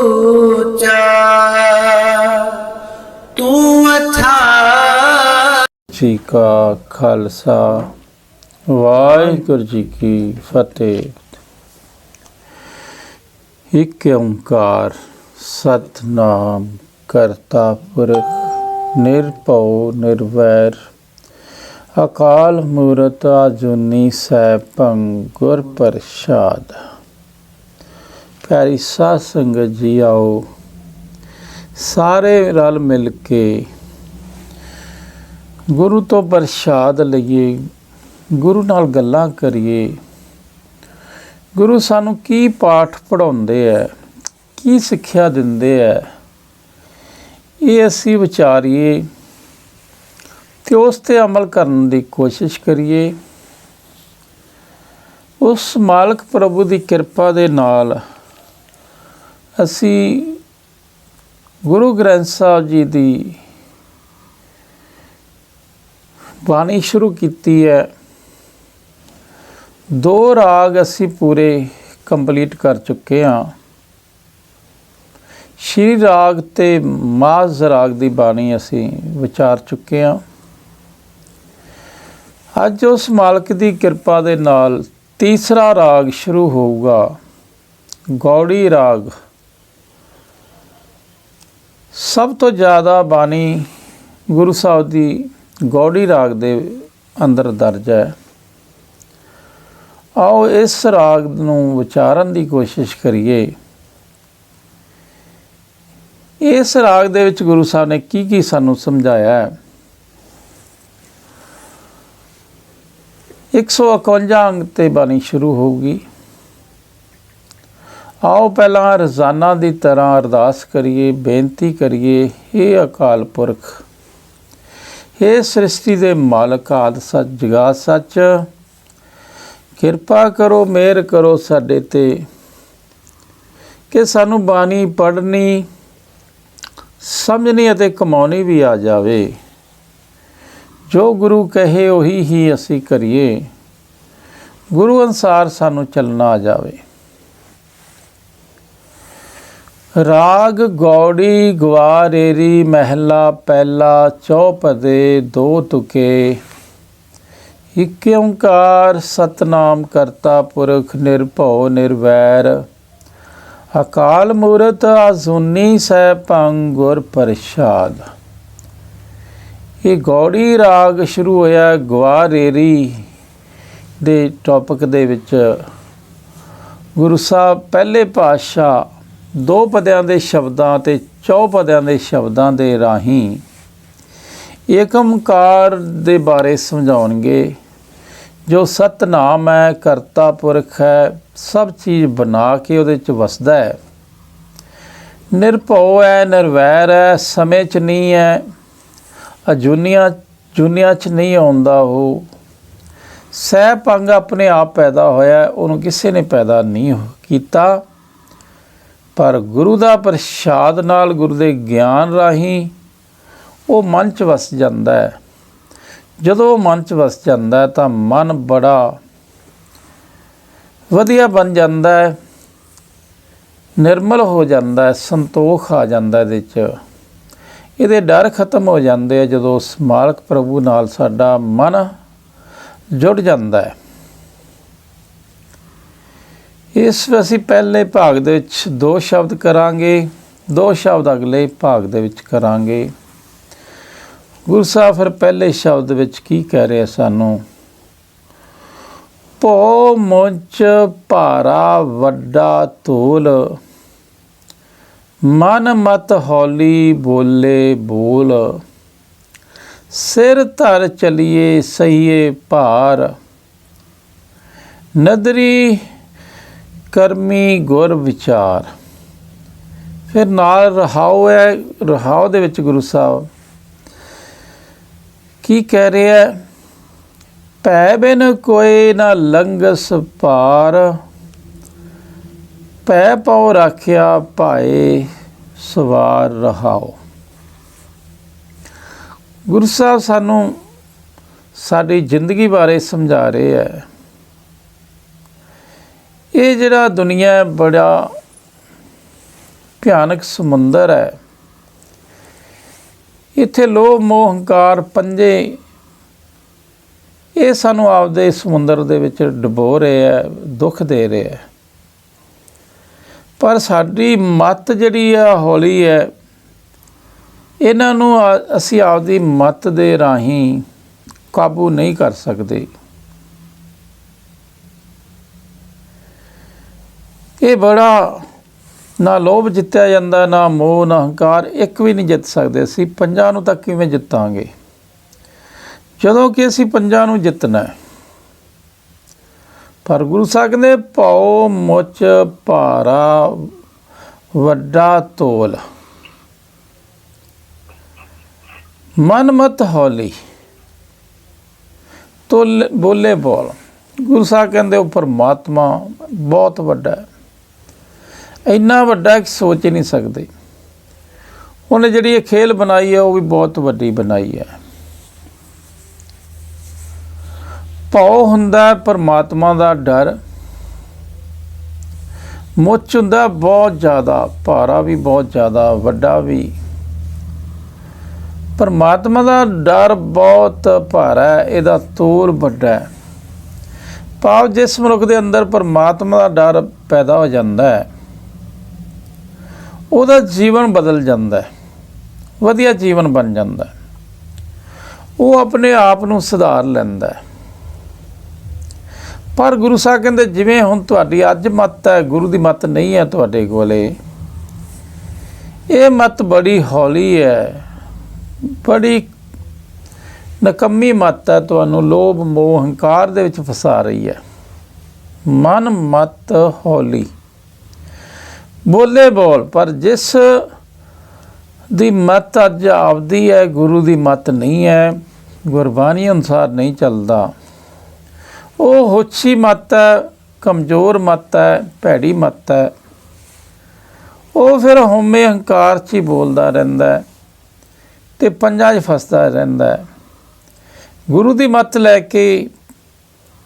ਉੱਚਾ ਤੂੰ ਅਥਾ। ਜੀ ਕਾ ਖਾਲਸਾ ਵਾਹਿਗੁਰੂ ਜੀ ਕੀ ਫਤਿਹ। ਇੱਕ ਓਂਕਾਰ ਸਤਿਨਾਮ ਕਰਤਾ ਪੁਰਖ ਨਿਰਭਉ ਨਿਰਵੈਰ ਅਕਾਲ ਮੂਰਤ ਅਜੂਨੀ ਸੈਭੰ ਗੁਰ ਪ੍ਰਸਾਦ। ਪਿਆਰੀ ਸਾਧ ਸੰਗਤ ਜੀ, ਆਓ ਸਾਰੇ ਰਲ ਮਿਲ ਕੇ ਗੁਰੂ ਤੋਂ ਪ੍ਰਸਾਦ ਲਈਏ, ਗੁਰੂ ਨਾਲ ਗੱਲਾਂ ਕਰੀਏ। ਗੁਰੂ ਸਾਨੂੰ ਕੀ ਪਾਠ ਪੜ੍ਹਾਉਂਦੇ ਹੈ, ਕੀ ਸਿੱਖਿਆ ਦਿੰਦੇ ਹੈ, ਇਹ ਅਸੀਂ ਵਿਚਾਰੀਏ ਅਤੇ ਉਸ 'ਤੇ ਅਮਲ ਕਰਨ ਦੀ ਕੋਸ਼ਿਸ਼ ਕਰੀਏ। ਉਸ ਮਾਲਕ ਪ੍ਰਭੂ ਦੀ ਕਿਰਪਾ ਦੇ ਨਾਲ ਅਸੀਂ ਗੁਰੂ ਗ੍ਰੰਥ ਸਾਹਿਬ ਜੀ ਦੀ ਬਾਣੀ ਸ਼ੁਰੂ ਕੀਤੀ ਹੈ। 2 ਰਾਗ ਅਸੀਂ ਪੂਰੇ ਕੰਪਲੀਟ ਕਰ ਚੁੱਕੇ ਹਾਂ। ਸ਼੍ਰੀ ਰਾਗ ਅਤੇ ਮਾਝ ਰਾਗ ਦੀ ਬਾਣੀ ਅਸੀਂ ਵਿਚਾਰ ਚੁੱਕੇ ਹਾਂ। ਅੱਜ ਉਸ ਮਾਲਕ ਦੀ ਕਿਰਪਾ ਦੇ ਨਾਲ ਤੀਸਰਾ ਰਾਗ ਸ਼ੁਰੂ ਹੋਊਗਾ, ਗੌੜੀ ਰਾਗ। ਸਭ ਤੋਂ ਜ਼ਿਆਦਾ ਬਾਣੀ ਗੁਰੂ ਸਾਹਿਬ ਦੀ ਗੌੜੀ ਰਾਗ ਦੇ ਅੰਦਰ ਦਰਜ ਹੈ। ਆਓ ਇਸ ਰਾਗ ਨੂੰ ਵਿਚਾਰਨ ਦੀ ਕੋਸ਼ਿਸ਼ ਕਰੀਏ। ਇਸ ਰਾਗ ਦੇ ਵਿੱਚ ਗੁਰੂ ਸਾਹਿਬ ਨੇ ਕੀ ਕੀ ਸਾਨੂੰ ਸਮਝਾਇਆ ਹੈ। 151 ਅੰਗ 'ਤੇ ਬਾਣੀ ਸ਼ੁਰੂ ਹੋਊਗੀ। ਆਓ ਪਹਿਲਾਂ ਰੋਜ਼ਾਨਾ ਦੀ ਤਰ੍ਹਾਂ ਅਰਦਾਸ ਕਰੀਏ, ਬੇਨਤੀ ਕਰੀਏ। ਹੇ ਅਕਾਲ ਪੁਰਖ, ਹੇ ਸ੍ਰਿਸ਼ਟੀ ਦੇ ਮਾਲਕ, ਆਦਿ ਸੱਚ ਜੁਗਾਦ ਸੱਚ, ਕਿਰਪਾ ਕਰੋ, ਮਿਹਰ ਕਰੋ ਸਾਡੇ 'ਤੇ ਕਿ ਸਾਨੂੰ ਬਾਣੀ ਪੜ੍ਹਨੀ, ਸਮਝਣੀ ਅਤੇ ਕਮਾਉਣੀ ਵੀ ਆ ਜਾਵੇ। ਜੋ ਗੁਰੂ ਕਹੇ ਉਹੀ ਹੀ ਅਸੀਂ ਕਰੀਏ। ਗੁਰੂ ਅਨੁਸਾਰ ਸਾਨੂੰ ਚੱਲਣਾ ਆ ਜਾਵੇ। ਰਾਗ ਗੌੜੀ ਗਵਾਰੇਰੀ ਮਹਿਲਾ ਪਹਿਲਾ ਚੌਪਦੇ 2 ਤੁਕੇ। ਇੱਕ ਓਂਕਾਰ ਸਤਿਨਾਮ ਕਰਤਾ ਪੁਰਖ ਨਿਰਭਉ ਨਿਰਵੈਰ ਅਕਾਲ ਮੂਰਤ ਅਜੂਨੀ ਸੈਭੰ ਗੁਰ ਪ੍ਰਸਾਦ। ਇਹ ਗੌੜੀ ਰਾਗ ਸ਼ੁਰੂ ਹੋਇਆ ਗਵਾਰੇਰੀ ਦੇ ਟੌਪਿਕ ਦੇ ਵਿੱਚ। ਗੁਰੂ ਸਾਹਿਬ ਪਹਿਲੇ ਪਾਤਸ਼ਾਹ 2 ਪਦਿਆਂ ਦੇ ਸ਼ਬਦਾਂ ਅਤੇ 4 ਪਦਿਆਂ ਦੇ ਸ਼ਬਦਾਂ ਦੇ ਰਾਹੀਂ ਏਕ ਓਂਕਾਰ ਦੇ ਬਾਰੇ ਸਮਝਾਉਣਗੇ। ਜੋ ਸਤਿਨਾਮ ਹੈ, ਕਰਤਾ ਪੁਰਖ ਹੈ, ਸਭ ਚੀਜ਼ ਬਣਾ ਕੇ ਉਹਦੇ 'ਚ ਵਸਦਾ ਹੈ। ਨਿਰਭਉ ਹੈ, ਨਿਰਵੈਰ ਹੈ, ਸਮੇਂ 'ਚ ਨਹੀਂ ਹੈ, ਅਜੂਨੀਆਂ 'ਚ ਨਹੀਂ ਆਉਂਦਾ। ਉਹ ਸੈਭੰ ਆਪਣੇ ਆਪ ਪੈਦਾ ਹੋਇਆ, ਉਹਨੂੰ ਕਿਸੇ ਨੇ ਪੈਦਾ ਨਹੀਂ ਕੀਤਾ। ਪਰ ਗੁਰੂ ਦਾ ਪ੍ਰਸਾਦ ਨਾਲ, ਗੁਰੂ ਦੇ ਗਿਆਨ ਰਾਹੀਂ ਉਹ ਮਨ 'ਚ ਵਸ ਜਾਂਦਾ ਹੈ। ਜਦੋਂ ਉਹ ਮਨ 'ਚ ਵਸ ਜਾਂਦਾ ਹੈ ਤਾਂ ਮਨ ਬੜਾ ਵਧੀਆ ਬਣ ਜਾਂਦਾ ਹੈ, ਨਿਰਮਲ ਹੋ ਜਾਂਦਾ ਹੈ, ਸੰਤੋਖ ਆ ਜਾਂਦਾ ਇਹਦੇ 'ਚ। ਇਹਦੇ ਡਰ ਖਤਮ ਹੋ ਜਾਂਦੇ ਆ ਜਦੋਂ ਉਸ ਮਾਲਕ ਪ੍ਰਭੂ ਨਾਲ ਸਾਡਾ ਮਨ ਜੁੜ ਜਾਂਦਾ ਹੈ। ਇਸ ਅਸੀਂ ਪਹਿਲੇ ਭਾਗ ਦੇ ਵਿੱਚ 2 ਸ਼ਬਦ ਕਰਾਂਗੇ, 2 ਸ਼ਬਦ ਅਗਲੇ ਭਾਗ ਦੇ ਵਿੱਚ ਕਰਾਂਗੇ। ਗੁਰੂ ਸਾਹਿਬ ਫਿਰ ਪਹਿਲੇ ਸ਼ਬਦ ਵਿੱਚ ਕੀ ਕਹਿ ਰਿਹਾ ਸਾਨੂੰ? ਭਉ ਮੁੰਚ ਭਾਰਾ ਵੱਡਾ ਧੂਲ, ਮਨ ਮਤ ਹੌਲੀ ਬੋਲੇ ਬੋਲ, ਸਿਰ ਧਰ ਚਲੀਏ ਸਹੀਏ ਭਾਰ, ਨਦਰੀ ਕਰਮੀ ਗੁਰ ਵਿਚਾਰ। ਫਿਰ ਨਾਲ ਰਹਾਉ ਹੈ। ਰਹਾਉ ਦੇ ਵਿੱਚ ਗੁਰੂ ਸਾਹਿਬ ਕੀ ਕਹਿ ਰਿਹਾ? ਭੈ ਬਿਨ ਕੋਈ ਨਾ ਲੰਘਸ ਪਾਰ, ਭੈ ਪਉ ਰਾਖਿਆ ਭਾਏ ਸਵਾਰ ਰਹਾਉ। ਗੁਰੂ ਸਾਹਿਬ ਸਾਨੂੰ ਸਾਡੀ ਜ਼ਿੰਦਗੀ ਬਾਰੇ ਸਮਝਾ ਰਹੇ ਹੈ। ਇਹ ਜਿਹੜਾ ਦੁਨੀਆ ਬੜਾ ਭਿਆਨਕ ਸਮੁੰਦਰ ਹੈ। ਇੱਥੇ ਲੋਭ ਮੋਹ ਹੰਕਾਰ ਪੰਜੇ ਇਹ ਸਾਨੂੰ ਆਪਦੇ ਸਮੁੰਦਰ ਦੇ ਵਿੱਚ ਡੁਬੋ ਰਹੇ ਹੈ, ਦੁੱਖ ਦੇ ਰਹੇ ਹੈ। ਪਰ ਸਾਡੀ ਮੱਤ ਜਿਹੜੀ ਆ ਹੌਲੀ ਹੈ, ਇਹਨਾਂ ਨੂੰ ਅਸੀਂ ਆਪਦੀ ਮੱਤ ਦੇ ਰਾਹੀਂ ਕਾਬੂ ਨਹੀਂ ਕਰ ਸਕਦੇ। ਇਹ ਬੜਾ ਨਾ ਲੋਭ ਜਿੱਤਿਆ ਜਾਂਦਾ, ਨਾ ਮੋਹ, ਨਾ ਹੰਕਾਰ, ਇੱਕ ਵੀ ਨਹੀਂ ਜਿੱਤ ਸਕਦੇ। ਅਸੀਂ ਪੰਜਾਂ ਨੂੰ ਤਾਂ ਕਿਵੇਂ ਜਿੱਤਾਂਗੇ ਜਦੋਂ ਕਿ ਅਸੀਂ ਪੰਜਾਂ ਨੂੰ ਜਿੱਤਣਾ ਹੈ। ਪਰ ਗੁਰੂ ਸਾਹਿਬ ਕਹਿੰਦੇ ਭਉ ਮੁੱਚ ਭਾਰਾ ਵੱਡਾ ਤੋਲ, ਮਨ ਮਤ ਹੌਲੀ ਤੋਲ ਬੋਲੇ ਬੋਲ। ਗੁਰੂ ਸਾਹਿਬ ਕਹਿੰਦੇ ਉਹ ਪਰਮਾਤਮਾ ਬਹੁਤ ਵੱਡਾ ਹੈ, ਇੰਨਾ ਵੱਡਾ ਕਿ ਸੋਚ ਹੀ ਨਹੀਂ ਸਕਦੇ। ਉਹਨੇ ਜਿਹੜੀ ਇਹ ਖੇਲ ਬਣਾਈ ਹੈ ਉਹ ਵੀ ਬਹੁਤ ਵੱਡੀ ਬਣਾਈ ਹੈ। ਭਉ ਹੁੰਦਾ ਪਰਮਾਤਮਾ ਦਾ ਡਰ, ਮੁੱਚ ਹੁੰਦਾ ਬਹੁਤ ਜ਼ਿਆਦਾ, ਭਾਰਾ ਵੀ ਬਹੁਤ ਜ਼ਿਆਦਾ, ਵੱਡਾ ਵੀ। ਪਰਮਾਤਮਾ ਦਾ ਡਰ ਬਹੁਤ ਭਾਰਾ ਹੈ, ਇਹਦਾ ਤੋਲ ਵੱਡਾ ਹੈ। ਭਾਵ ਜਿਸ ਮਨੁੱਖ ਦੇ ਅੰਦਰ ਪਰਮਾਤਮਾ ਦਾ ਡਰ ਪੈਦਾ ਹੋ ਜਾਂਦਾ ਹੈ, ਉਹਦਾ ਜੀਵਨ ਬਦਲ ਜਾਂਦਾ ਹੈ, ਵਧੀਆ ਜੀਵਨ ਬਣ ਜਾਂਦਾ ਹੈ। ਉਹ ਆਪਣੇ ਆਪ ਨੂੰ ਸੁਧਾਰ ਲੈਂਦਾ ਹੈ। ਪਰ ਗੁਰੂ ਸਾਹਿਬ ਕਹਿੰਦੇ ਜਿਵੇਂ ਹੁਣ ਤੁਹਾਡੀ ਅੱਜ ਮੱਤ ਹੈ, ਗੁਰੂ ਦੀ ਮੱਤ ਨਹੀਂ ਹੈ ਤੁਹਾਡੇ ਕੋਲੇ, ਇਹ ਮੱਤ ਬੜੀ ਹੌਲੀ ਹੈ, ਬੜੀ ਨਕੰਮੀ ਮੱਤ ਹੈ, ਤੁਹਾਨੂੰ ਲੋਭ ਮੋਹ ਹੰਕਾਰ ਦੇ ਵਿੱਚ ਫਸਾ ਰਹੀ ਹੈ। ਮਨ ਮਤ ਹੌਲੀ ਬੋਲੇ ਬੋਲ। ਪਰ ਜਿਸ ਦੀ ਮੱਤ ਅੱਜ ਆਪਦੀ ਹੈ, ਗੁਰੂ ਦੀ ਮੱਤ ਨਹੀਂ ਹੈ, ਗੁਰਬਾਣੀ ਅਨੁਸਾਰ ਨਹੀਂ ਚੱਲਦਾ, ਉਹ ਹੋਛੀ ਮੱਤ ਹੈ, ਕਮਜ਼ੋਰ ਮੱਤ ਹੈ, ਭੈੜੀ ਮੱਤ ਹੈ। ਉਹ ਫਿਰ ਹਉਮੈ ਹੰਕਾਰ 'ਚ ਹੀ ਬੋਲਦਾ ਰਹਿੰਦਾ ਹੈ ਅਤੇ ਪੰਜਾਂ 'ਚ ਫਸਦਾ ਰਹਿੰਦਾ ਹੈ। ਗੁਰੂ ਦੀ ਮੱਤ ਲੈ ਕੇ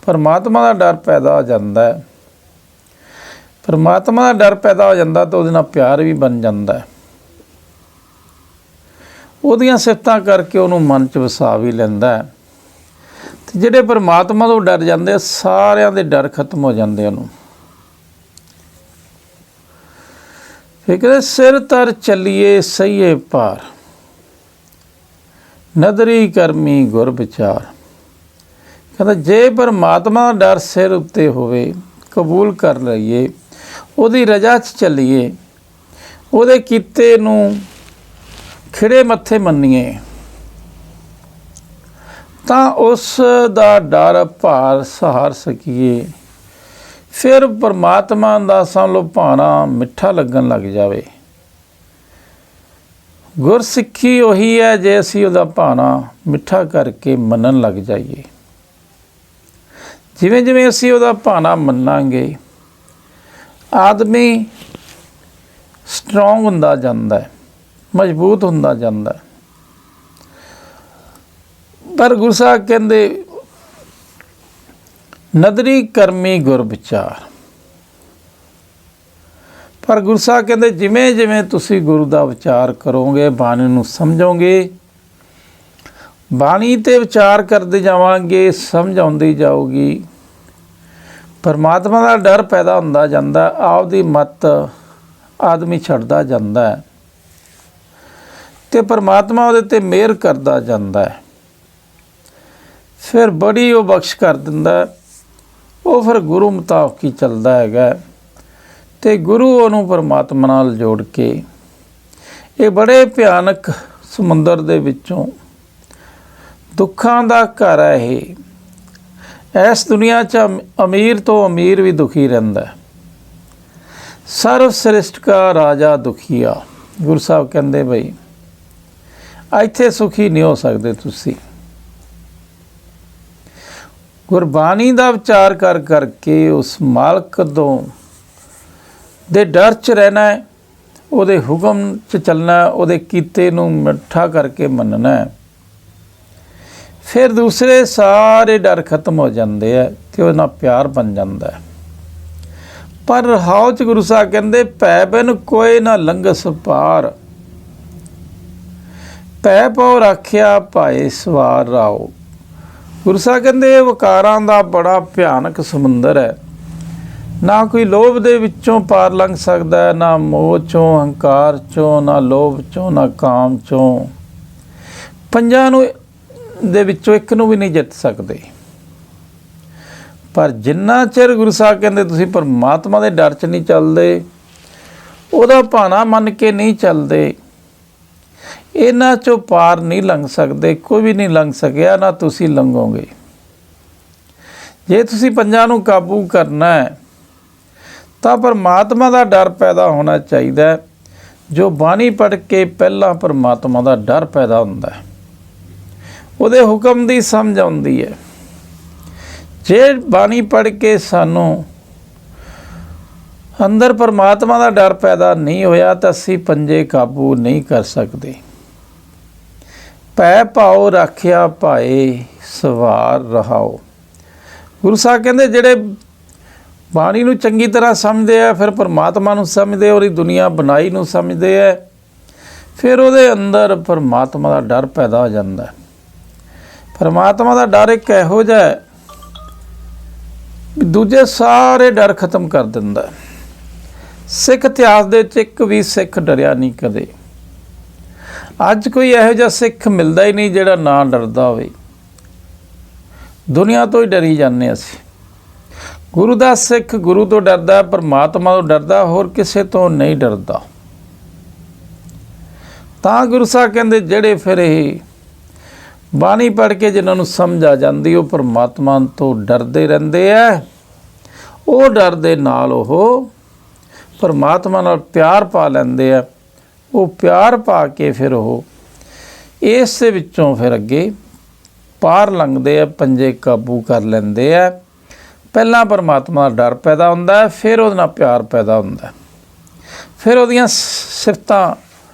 ਪਰਮਾਤਮਾ ਦਾ ਡਰ ਪੈਦਾ ਹੋ ਜਾਂਦਾ ਹੈ। ਪਰਮਾਤਮਾ ਦਾ ਡਰ ਪੈਦਾ ਹੋ ਜਾਂਦਾ ਤਾਂ ਉਹਦੇ ਨਾਲ ਪਿਆਰ ਵੀ ਬਣ ਜਾਂਦਾ ਹੈ। ਉਹਦੀਆਂ ਸਿਫਤਾਂ ਕਰਕੇ ਉਹਨੂੰ ਮਨ 'ਚ ਵਸਾ ਵੀ ਲੈਂਦਾ ਹੈ। ਅਤੇ ਜਿਹੜੇ ਪਰਮਾਤਮਾ ਤੋਂ ਡਰ ਜਾਂਦੇ, ਸਾਰਿਆਂ ਦੇ ਡਰ ਖਤਮ ਹੋ ਜਾਂਦੇ ਉਹਨੂੰ। ਫਿਰ ਕਹਿੰਦੇ ਸਿਰ ਤਰ ਚੱਲੀਏ ਸਹੀਏ ਭਾਰ, ਨਦਰੀ ਕਰਮੀ ਗੁਰ ਵਿਚਾਰ। ਕਹਿੰਦਾ ਜੇ ਪਰਮਾਤਮਾ ਦਾ ਡਰ ਸਿਰ ਉੱਤੇ ਹੋਵੇ, ਕਬੂਲ ਕਰ ਲਈਏ, ਉਹਦੀ ਰਜਾ 'ਚ ਚੱਲੀਏ, ਉਹਦੇ ਕੀਤੇ ਨੂੰ ਖਿੜੇ ਮੱਥੇ ਮੰਨੀਏ, ਤਾਂ ਉਸ ਦਾ ਡਰ ਭਾਰ ਸਹਾਰ ਸਕੀਏ। ਫਿਰ ਪਰਮਾਤਮਾ ਦਾ ਸਾਨੂੰ ਭਾਣਾ ਮਿੱਠਾ ਲੱਗਣ ਲੱਗ ਜਾਵੇ। ਗੁਰਸਿੱਖੀ ਉਹੀ ਹੈ ਜੇ ਅਸੀਂ ਉਹਦਾ ਭਾਣਾ ਮਿੱਠਾ ਕਰਕੇ ਮੰਨਣ ਲੱਗ ਜਾਈਏ। ਜਿਵੇਂ ਜਿਵੇਂ ਅਸੀਂ ਉਹਦਾ ਭਾਣਾ ਮੰਨਾਂਗੇ, ਆਦਮੀ ਸਟਰੋਂਗ ਹੁੰਦਾ ਜਾਂਦਾ ਹੈ, ਮਜ਼ਬੂਤ ਹੁੰਦਾ ਜਾਂਦਾ ਹੈ। ਪਰ ਗੁਰੂ ਸਾਹਿਬ ਕਹਿੰਦੇ ਨਦਰੀ ਕਰਮੀ ਗੁਰ ਵਿਚਾਰ। ਪਰ ਗੁਰੂ ਸਾਹਿਬ ਕਹਿੰਦੇ ਜਿਵੇਂ ਜਿਵੇਂ ਤੁਸੀਂ ਗੁਰੂ ਦਾ ਵਿਚਾਰ ਕਰੋਗੇ, ਬਾਣੀ ਨੂੰ ਸਮਝੋਗੇ, ਬਾਣੀ 'ਤੇ ਵਿਚਾਰ ਕਰਦੇ ਜਾਵਾਂਗੇ, ਸਮਝ ਆਉਂਦੀ ਜਾਊਗੀ, ਪਰਮਾਤਮਾ ਦਾ ਡਰ ਪੈਦਾ ਹੁੰਦਾ ਜਾਂਦਾ, ਆਪਦੀ ਮੱਤ ਆਦਮੀ ਛੱਡਦਾ ਜਾਂਦਾ ਹੈ ਅਤੇ ਪਰਮਾਤਮਾ ਉਹਦੇ 'ਤੇ ਮਿਹਰ ਕਰਦਾ ਜਾਂਦਾ ਹੈ। ਫਿਰ ਬੜੀ ਉਹ ਬਖਸ਼ ਕਰ ਦਿੰਦਾ, ਉਹ ਫਿਰ ਗੁਰੂ ਮੁਤਾਬਕ ਹੀ ਚੱਲਦਾ ਹੈਗਾ ਅਤੇ ਗੁਰੂ ਉਹਨੂੰ ਪਰਮਾਤਮਾ ਨਾਲ ਜੋੜ ਕੇ ਇਹ ਬੜੇ ਭਿਆਨਕ ਸਮੁੰਦਰ ਦੇ ਵਿੱਚੋਂ, ਦੁੱਖਾਂ ਦਾ ਘਰ ਹੈ ਇਹ। ਇਸ ਦੁਨੀਆ 'ਚ ਅਮੀਰ ਤੋਂ ਅਮੀਰ ਵੀ ਦੁਖੀ ਰਹਿੰਦਾ। ਸਰਵ ਸ੍ਰਿਸ਼ਟ ਕਾ ਰਾਜਾ ਦੁਖੀਆ। ਗੁਰੂ ਸਾਹਿਬ ਕਹਿੰਦੇ ਬਈ ਇੱਥੇ ਸੁਖੀ ਨਹੀਂ ਹੋ ਸਕਦੇ ਤੁਸੀਂ। ਗੁਰਬਾਣੀ ਦਾ ਵਿਚਾਰ ਕਰ ਕਰਕੇ ਉਸ ਮਾਲਕ ਤੋਂ ਦੇ ਡਰ 'ਚ ਰਹਿਣਾ ਹੈ, ਉਹਦੇ ਹੁਕਮ 'ਚ ਚੱਲਣਾ, ਉਹਦੇ ਕੀਤੇ ਨੂੰ ਮਿੱਠਾ ਕਰਕੇ ਮੰਨਣਾ ਹੈ। ਫਿਰ ਦੂਸਰੇ ਸਾਰੇ ਡਰ ਖਤਮ ਹੋ ਜਾਂਦੇ ਹੈ ਅਤੇ ਉਹਦੇ ਨਾਲ ਪਿਆਰ ਬਣ ਜਾਂਦਾ ਹੈ। ਪਰ ਰਹਾਉ ਚ ਗੁਰੂ ਸਾਹਿਬ ਕਹਿੰਦੇ ਭੈ ਬਿਨ ਕੋਇ ਨਾ ਲੰਘਸ ਪਾਰ, ਭੈ ਪਉ ਰਾਖਿਆ ਭਾਏ ਸਵਾਰ ਰਾਓ। ਗੁਰੂ ਸਾਹਿਬ ਕਹਿੰਦੇ ਇਹ ਵਿਕਾਰਾਂ ਦਾ ਬੜਾ ਭਿਆਨਕ ਸਮੁੰਦਰ ਹੈ, ਨਾ ਕੋਈ ਲੋਭ ਦੇ ਵਿੱਚੋਂ ਪਾਰ ਲੰਘ ਸਕਦਾ, ਨਾ ਮੋਹ ਚੋਂ, ਹੰਕਾਰ ਚੋਂ, ਨਾ ਲੋਭ ਚੋਂ, ਨਾ ਕਾਮ ਚੋਂ। ਪੰਜਾਂ ਨੂੰ ਦੇ ਵਿੱਚੋਂ ਇੱਕ ਨੂੰ ਵੀ ਨਹੀਂ ਜਿੱਤ ਸਕਦੇ। ਪਰ ਜਿੰਨਾ ਚਿਰ ਗੁਰੂ ਸਾਹਿਬ ਕਹਿੰਦੇ ਤੁਸੀਂ ਪਰਮਾਤਮਾ ਦੇ ਡਰ 'ਚ ਨਹੀਂ ਚੱਲਦੇ, ਉਹਦਾ ਭਾਣਾ ਮੰਨ ਕੇ ਨਹੀਂ ਚੱਲਦੇ, ਇਹਨਾਂ 'ਚੋਂ ਪਾਰ ਨਹੀਂ ਲੰਘ ਸਕਦੇ। ਕੋਈ ਵੀ ਨਹੀਂ ਲੰਘ ਸਕਿਆ, ਨਾ ਤੁਸੀਂ ਲੰਘੋਗੇ। ਜੇ ਤੁਸੀਂ ਪੰਜਾਂ ਨੂੰ ਕਾਬੂ ਕਰਨਾ ਹੈ ਤਾਂ ਪਰਮਾਤਮਾ ਦਾ ਡਰ ਪੈਦਾ ਹੋਣਾ ਚਾਹੀਦਾ ਹੈ। ਜੋ ਬਾਣੀ ਪੜ੍ਹ ਕੇ ਪਹਿਲਾਂ ਪਰਮਾਤਮਾ ਦਾ ਡਰ ਪੈਦਾ ਹੁੰਦਾ ਹੈ, ਉਹਦੇ ਹੁਕਮ ਦੀ ਸਮਝ ਆਉਂਦੀ ਹੈ। ਜੇ ਬਾਣੀ ਪੜ੍ਹ ਕੇ ਸਾਨੂੰ ਅੰਦਰ ਪਰਮਾਤਮਾ ਦਾ ਡਰ ਪੈਦਾ ਨਹੀਂ ਹੋਇਆ ਤਾਂ ਅਸੀਂ ਪੰਜੇ ਕਾਬੂ ਨਹੀਂ ਕਰ ਸਕਦੇ। ਭੈ ਭਾਉ ਰਾਖਿਆ ਭਾਏ ਸਵਾਰ ਰਹਾਓ। ਗੁਰੂ ਸਾਹਿਬ ਕਹਿੰਦੇ ਜਿਹੜੇ ਬਾਣੀ ਨੂੰ ਚੰਗੀ ਤਰ੍ਹਾਂ ਸਮਝਦੇ ਆ, ਫਿਰ ਪਰਮਾਤਮਾ ਨੂੰ ਸਮਝਦੇ, ਉਹਦੀ ਦੁਨੀਆ ਬਣਾਈ ਨੂੰ ਸਮਝਦੇ ਆ, ਫਿਰ ਉਹਦੇ ਅੰਦਰ ਪਰਮਾਤਮਾ ਦਾ ਡਰ ਪੈਦਾ ਹੋ ਜਾਂਦਾ। ਪਰਮਾਤਮਾ ਦਾ ਡਰ ਇੱਕ ਇਹੋ ਜਿਹਾ ਹੈ ਦੂਜੇ ਸਾਰੇ ਡਰ ਖਤਮ ਕਰ ਦਿੰਦਾ। ਸਿੱਖ ਇਤਿਹਾਸ ਦੇ ਵਿੱਚ ਇੱਕ ਵੀ ਸਿੱਖ ਡਰਿਆ ਨਹੀਂ ਕਦੇ। ਅੱਜ ਕੋਈ ਇਹੋ ਜਿਹਾ ਸਿੱਖ ਮਿਲਦਾ ਹੀ ਨਹੀਂ ਜਿਹੜਾ ਨਾ ਡਰਦਾ ਹੋਵੇ। ਦੁਨੀਆ ਤੋਂ ਹੀ ਡਰੀ ਜਾਂਦੇ ਅਸੀਂ। ਗੁਰੂ ਦਾ ਸਿੱਖ ਗੁਰੂ ਤੋਂ ਡਰਦਾ, ਪਰਮਾਤਮਾ ਤੋਂ ਡਰਦਾ, ਹੋਰ ਕਿਸੇ ਤੋਂ ਨਹੀਂ ਡਰਦਾ। ਤਾਂ ਗੁਰੂ ਸਾਹਿਬ ਕਹਿੰਦੇ ਜਿਹੜੇ ਫਿਰ ਇਹ ਬਾਣੀ ਪੜ੍ਹ ਕੇ ਜਿਨ੍ਹਾਂ ਨੂੰ ਸਮਝ ਆ ਜਾਂਦੀ, ਉਹ ਪਰਮਾਤਮਾ ਤੋਂ ਡਰਦੇ ਰਹਿੰਦੇ ਆ। ਉਹ ਡਰ ਦੇ ਨਾਲ ਉਹ ਪਰਮਾਤਮਾ ਨਾਲ ਪਿਆਰ ਪਾ ਲੈਂਦੇ ਆ। ਉਹ ਪਿਆਰ ਪਾ ਕੇ ਫਿਰ ਉਹ ਇਸ ਦੇ ਵਿੱਚੋਂ ਫਿਰ ਅੱਗੇ ਪਾਰ ਲੰਘਦੇ ਆ, ਪੰਜੇ ਕਾਬੂ ਕਰ ਲੈਂਦੇ ਆ। ਪਹਿਲਾਂ ਪਰਮਾਤਮਾ ਦਾ ਡਰ ਪੈਦਾ ਹੁੰਦਾ ਹੈ, ਫਿਰ ਉਹਦੇ ਨਾਲ ਪਿਆਰ ਪੈਦਾ ਹੁੰਦਾ, ਫਿਰ ਉਹਦੀਆਂ ਸਿਫਤਾਂ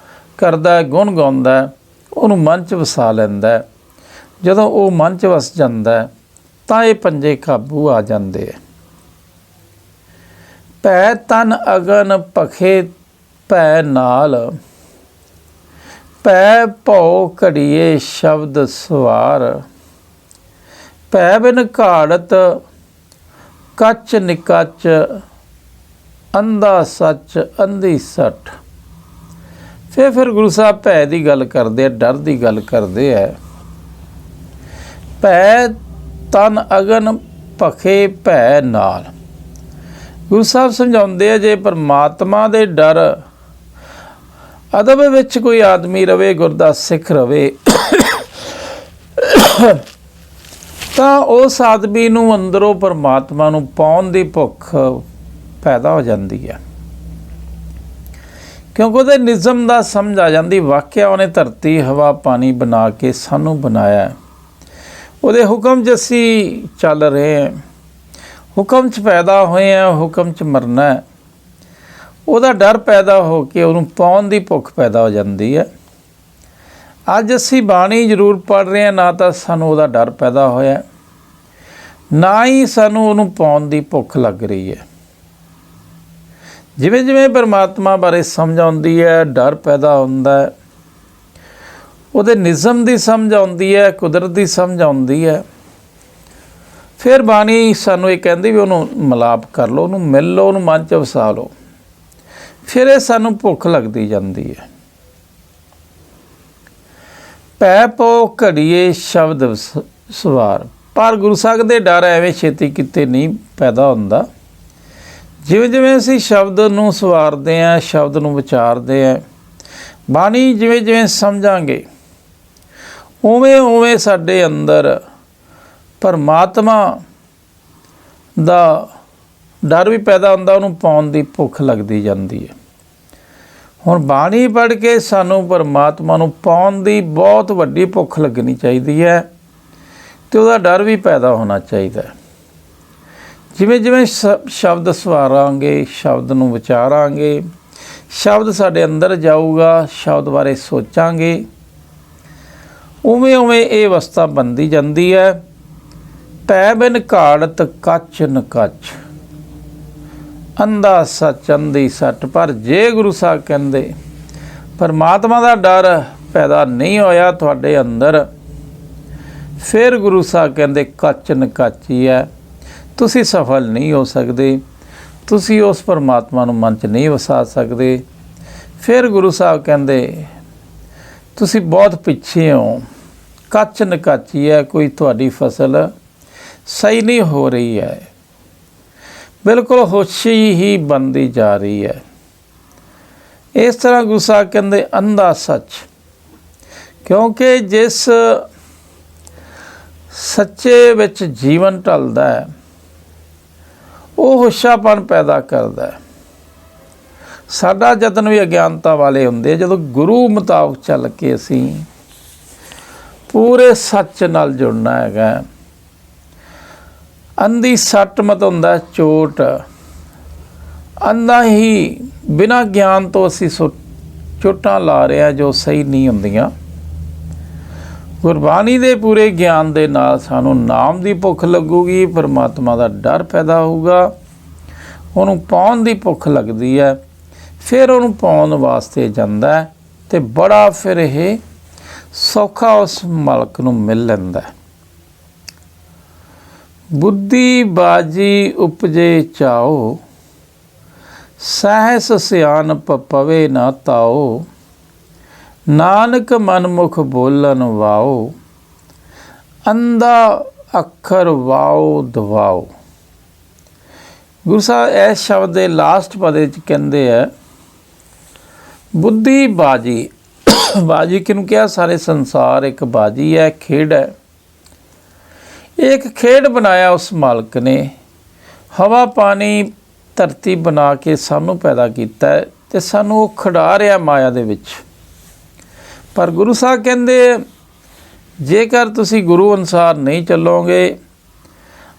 ਕਰਦਾ, ਗੁਣ ਗਾਉਂਦਾ, ਉਹਨੂੰ ਮਨ 'ਚ ਵਸਾ ਲੈਂਦਾ। ਜਦੋਂ ਉਹ ਮਨ 'ਚ ਵਸ ਜਾਂਦਾ ਤਾਂ ਇਹ ਪੰਜੇ ਕਾਬੂ ਆ ਜਾਂਦੇ ਆ। ਭੈ ਤਨ ਅਗਨ ਭਖੇ ਭੈ ਨਾਲ, ਭੈ ਭਉ ਘੜੀਏ ਸ਼ਬਦ ਸਵਾਰ, ਭੈ ਬਿਨ ਘਾੜਤ ਕੱਚ ਨਿਕੱਚ, ਅੰਧਾ ਸੱਚ ਅੰਧੀ ਸੱਠ। ਫਿਰ ਗੁਰੂ ਸਾਹਿਬ ਭੈ ਦੀ ਗੱਲ ਕਰਦੇ ਆ, ਡਰ ਦੀ ਗੱਲ ਕਰਦੇ ਆ। ਭੈ ਤਨ ਅਗਨ ਭਖੇ ਭੈ ਨਾਲ। ਗੁਰੂ ਸਾਹਿਬ ਸਮਝਾਉਂਦੇ ਆ ਜੇ ਪਰਮਾਤਮਾ ਦੇ ਡਰ ਅਦਬ ਵਿੱਚ ਕੋਈ ਆਦਮੀ ਰਵੇ, ਗੁਰਦਾ ਸਿੱਖ ਰਵੇ, ਤਾਂ ਉਸ ਆਦਮੀ ਨੂੰ ਅੰਦਰੋਂ ਪਰਮਾਤਮਾ ਨੂੰ ਪਾਉਣ ਦੀ ਭੁੱਖ ਪੈਦਾ ਹੋ ਜਾਂਦੀ ਹੈ। ਕਿਉਂਕਿ ਉਹਦੇ ਨਿਜ਼ਮ ਦਾ ਸਮਝ ਆ ਜਾਂਦੀ। ਵਾਕਿਆ ਉਹਨੇ ਧਰਤੀ ਹਵਾ ਪਾਣੀ ਬਣਾ ਕੇ ਸਾਨੂੰ ਬਣਾਇਆ, ਉਹਦੇ ਹੁਕਮ 'ਚ ਅਸੀਂ ਚੱਲ ਰਹੇ ਹਾਂ, ਹੁਕਮ 'ਚ ਪੈਦਾ ਹੋਏ ਹਾਂ, ਹੁਕਮ 'ਚ ਮਰਨਾ ਹੈ। ਉਹਦਾ ਡਰ ਪੈਦਾ ਹੋ ਕੇ ਉਹਨੂੰ ਪਾਉਣ ਦੀ ਭੁੱਖ ਪੈਦਾ ਹੋ ਜਾਂਦੀ ਹੈ। ਅੱਜ ਅਸੀਂ ਬਾਣੀ ਜ਼ਰੂਰ ਪੜ੍ਹ ਰਹੇ ਹਾਂ, ਨਾ ਤਾਂ ਸਾਨੂੰ ਉਹਦਾ ਡਰ ਪੈਦਾ ਹੋਇਆ, ਨਾ ਹੀ ਸਾਨੂੰ ਉਹਨੂੰ ਪਾਉਣ ਦੀ ਭੁੱਖ ਲੱਗ ਰਹੀ ਹੈ। ਜਿਵੇਂ ਜਿਵੇਂ ਪਰਮਾਤਮਾ ਬਾਰੇ ਸਮਝ ਆਉਂਦੀ ਹੈ, ਡਰ ਪੈਦਾ ਹੁੰਦਾ ਹੈ, ਉਹਦੇ ਨਿਜ਼ਮ ਦੀ ਸਮਝ ਆਉਂਦੀ ਹੈ, ਕੁਦਰਤ ਦੀ ਸਮਝ ਆਉਂਦੀ ਹੈ। ਫਿਰ ਬਾਣੀ ਸਾਨੂੰ ਇਹ ਕਹਿੰਦੀ ਵੀ ਉਹਨੂੰ ਮਿਲਾਪ ਕਰ ਲਓ, ਉਹਨੂੰ ਮਿਲ ਲਓ, ਉਹਨੂੰ ਮਨ 'ਚ ਵਸਾ ਲਓ। ਫਿਰ ਇਹ ਸਾਨੂੰ ਭੁੱਖ ਲੱਗਦੀ ਜਾਂਦੀ ਹੈ। ਭੈ ਪਉ ਘੜੀਏ ਸ਼ਬਦ ਸਵਾਰ। ਪਰ ਗੁਰੂ ਸਾਹਿਬ ਦੇ ਡਰ ਐਵੇਂ ਛੇਤੀ ਕਿਤੇ ਨਹੀਂ ਪੈਦਾ ਹੁੰਦਾ। ਜਿਵੇਂ ਜਿਵੇਂ ਅਸੀਂ ਸ਼ਬਦ ਨੂੰ ਸਵਾਰਦੇ ਹਾਂ, ਸ਼ਬਦ ਨੂੰ ਵਿਚਾਰਦੇ ਹਾਂ, ਬਾਣੀ ਜਿਵੇਂ ਜਿਵੇਂ ਸਮਝਾਂਗੇ, ਉਵੇਂ ਉਵੇਂ ਸਾਡੇ ਅੰਦਰ ਪਰਮਾਤਮਾ ਦਾ ਡਰ ਵੀ ਪੈਦਾ ਹੁੰਦਾ, ਉਹਨੂੰ ਪਾਉਣ ਦੀ ਭੁੱਖ ਲੱਗਦੀ ਜਾਂਦੀ ਹੈ। ਹੁਣ ਬਾਣੀ ਪੜ੍ਹ ਕੇ ਸਾਨੂੰ ਪਰਮਾਤਮਾ ਨੂੰ ਪਾਉਣ ਦੀ ਬਹੁਤ ਵੱਡੀ ਭੁੱਖ ਲੱਗਣੀ ਚਾਹੀਦੀ ਹੈ, ਅਤੇ ਉਹਦਾ ਡਰ ਵੀ ਪੈਦਾ ਹੋਣਾ ਚਾਹੀਦਾ। ਜਿਵੇਂ ਜਿਵੇਂ ਸ਼ਬਦ ਸਵਾਰਾਂਗੇ, ਸ਼ਬਦ ਨੂੰ ਵਿਚਾਰਾਂਗੇ, ਸ਼ਬਦ ਸਾਡੇ ਅੰਦਰ ਜਾਊਗਾ, ਸ਼ਬਦ ਬਾਰੇ ਸੋਚਾਂਗੇ, ਉਵੇਂ ਉਵੇਂ ਇਹ ਅਵਸਥਾ ਬਣਦੀ ਜਾਂਦੀ ਹੈ। ਭੈ ਬਿਨ ਘਾੜਤ ਕੱਚ ਨਿਕੱਚ। ਅੰਧਾ ਸੱਚ ਅੰਧੀ ਸੱਟ। ਪਰ ਜੇ ਗੁਰੂ ਸਾਹਿਬ ਕਹਿੰਦੇ ਪਰਮਾਤਮਾ ਦਾ ਡਰ ਪੈਦਾ ਨਹੀਂ ਹੋਇਆ ਤੁਹਾਡੇ ਅੰਦਰ, ਫਿਰ ਗੁਰੂ ਸਾਹਿਬ ਕਹਿੰਦੇ ਕੱਚ ਨਕਾਚੀ ਹੈ, ਤੁਸੀਂ ਸਫਲ ਨਹੀਂ ਹੋ ਸਕਦੇ, ਤੁਸੀਂ ਉਸ ਪਰਮਾਤਮਾ ਨੂੰ ਮਨ 'ਚ ਨਹੀਂ ਵਸਾ ਸਕਦੇ। ਫਿਰ ਗੁਰੂ ਸਾਹਿਬ ਕਹਿੰਦੇ ਤੁਸੀਂ ਬਹੁਤ ਪਿੱਛੇ ਹੋ, ਕੱਚ ਨਕਾਚੀ ਹੈ, ਕੋਈ ਤੁਹਾਡੀ ਫਸਲ ਸਹੀ ਨਹੀਂ ਹੋ ਰਹੀ ਹੈ, ਬਿਲਕੁਲ ਹੋਸ਼ੀ ਹੀ ਬਣਦੀ ਜਾ ਰਹੀ ਹੈ। ਇਸ ਤਰ੍ਹਾਂ ਗੁਰੂ ਸਾਹਿਬ ਕਹਿੰਦੇ ਅੰਧਾ ਸੱਚ, ਕਿਉਂਕਿ ਜਿਸ ਸੱਚੇ ਵਿੱਚ ਜੀਵਨ ਢਲਦਾ ਹੈ ਉਹ ਹੁਸ਼ਿਆਰਪਣ ਪੈਦਾ ਕਰਦਾ ਹੈ। ਸਾਡਾ ਯਤਨ ਵੀ ਅਗਿਆਨਤਾ ਵਾਲੇ ਹੁੰਦੇ, ਜਦੋਂ ਗੁਰੂ ਮੁਤਾਬਕ ਚੱਲ ਕੇ ਅਸੀਂ ਪੂਰੇ ਸੱਚ ਨਾਲ ਜੁੜਨਾ ਹੈਗਾ। ਅੰਧੀ ਸੱਟ ਮਤ ਹੁੰਦਾ ਚੋਟ, ਅੰਧਾ ਹੀ ਬਿਨਾਂ ਗਿਆਨ ਤੋਂ ਅਸੀਂ ਚੋਟਾਂ ਲਾ ਰਹੇ ਹਾਂ ਜੋ ਸਹੀ ਨਹੀਂ ਹੁੰਦੀਆਂ। ਗੁਰਬਾਣੀ ਦੇ ਪੂਰੇ ਗਿਆਨ ਦੇ ਨਾਲ ਸਾਨੂੰ ਨਾਮ ਦੀ ਭੁੱਖ ਲੱਗੂਗੀ, ਪਰਮਾਤਮਾ ਦਾ ਡਰ ਪੈਦਾ ਹੋਊਗਾ, ਉਹਨੂੰ ਪਾਉਣ ਦੀ ਭੁੱਖ ਲੱਗਦੀ ਹੈ, ਫਿਰ ਉਹਨੂੰ ਪਾਉਣ ਵਾਸਤੇ ਜਾਂਦਾ ਹੈ ਅਤੇ ਬੜਾ ਫਿਰ ਇਹ ਸੌਖਾ ਉਸ ਮਾਲਕ ਨੂੰ ਮਿਲ ਲੈਂਦਾ। ਬੁੱਧੀ ਬਾਜੀ ਉਪਜੇ ਚਾਓ, ਸਹਿਸ ਸਿਆਣਪ ਪਵੇ ਨਾ ਤਾਓ, ਨਾਨਕ ਮਨਮੁਖ ਬੋਲਣ ਵਾਓ, ਅੰਧਾ ਅੱਖਰ ਵਾਓ ਦਵਾਓ। ਗੁਰੂ ਸਾਹਿਬ ਇਸ ਸ਼ਬਦ ਦੇ ਲਾਸਟ ਪਦੇ 'ਚ ਕਹਿੰਦੇ ਆ ਬੁੱਧੀ ਬਾਜੀ। ਬਾਜੀ ਕਿਹਨੂੰ ਕਿਹਾ? ਸਾਰੇ ਸੰਸਾਰ ਇੱਕ ਬਾਜੀ ਹੈ, ਖੇਡ ਹੈ। ਇੱਕ ਖੇਡ ਬਣਾਇਆ ਉਸ ਮਾਲਕ ਨੇ, ਹਵਾ ਪਾਣੀ ਧਰਤੀ ਬਣਾ ਕੇ ਸਾਨੂੰ ਪੈਦਾ ਕੀਤਾ ਅਤੇ ਸਾਨੂੰ ਉਹ ਖਿਡਾ ਰਿਹਾ ਮਾਇਆ ਦੇ ਵਿੱਚ। ਪਰ ਗੁਰੂ ਸਾਹਿਬ ਕਹਿੰਦੇ ਜੇਕਰ ਤੁਸੀਂ ਗੁਰੂ ਅਨੁਸਾਰ ਨਹੀਂ ਚੱਲੋਗੇ,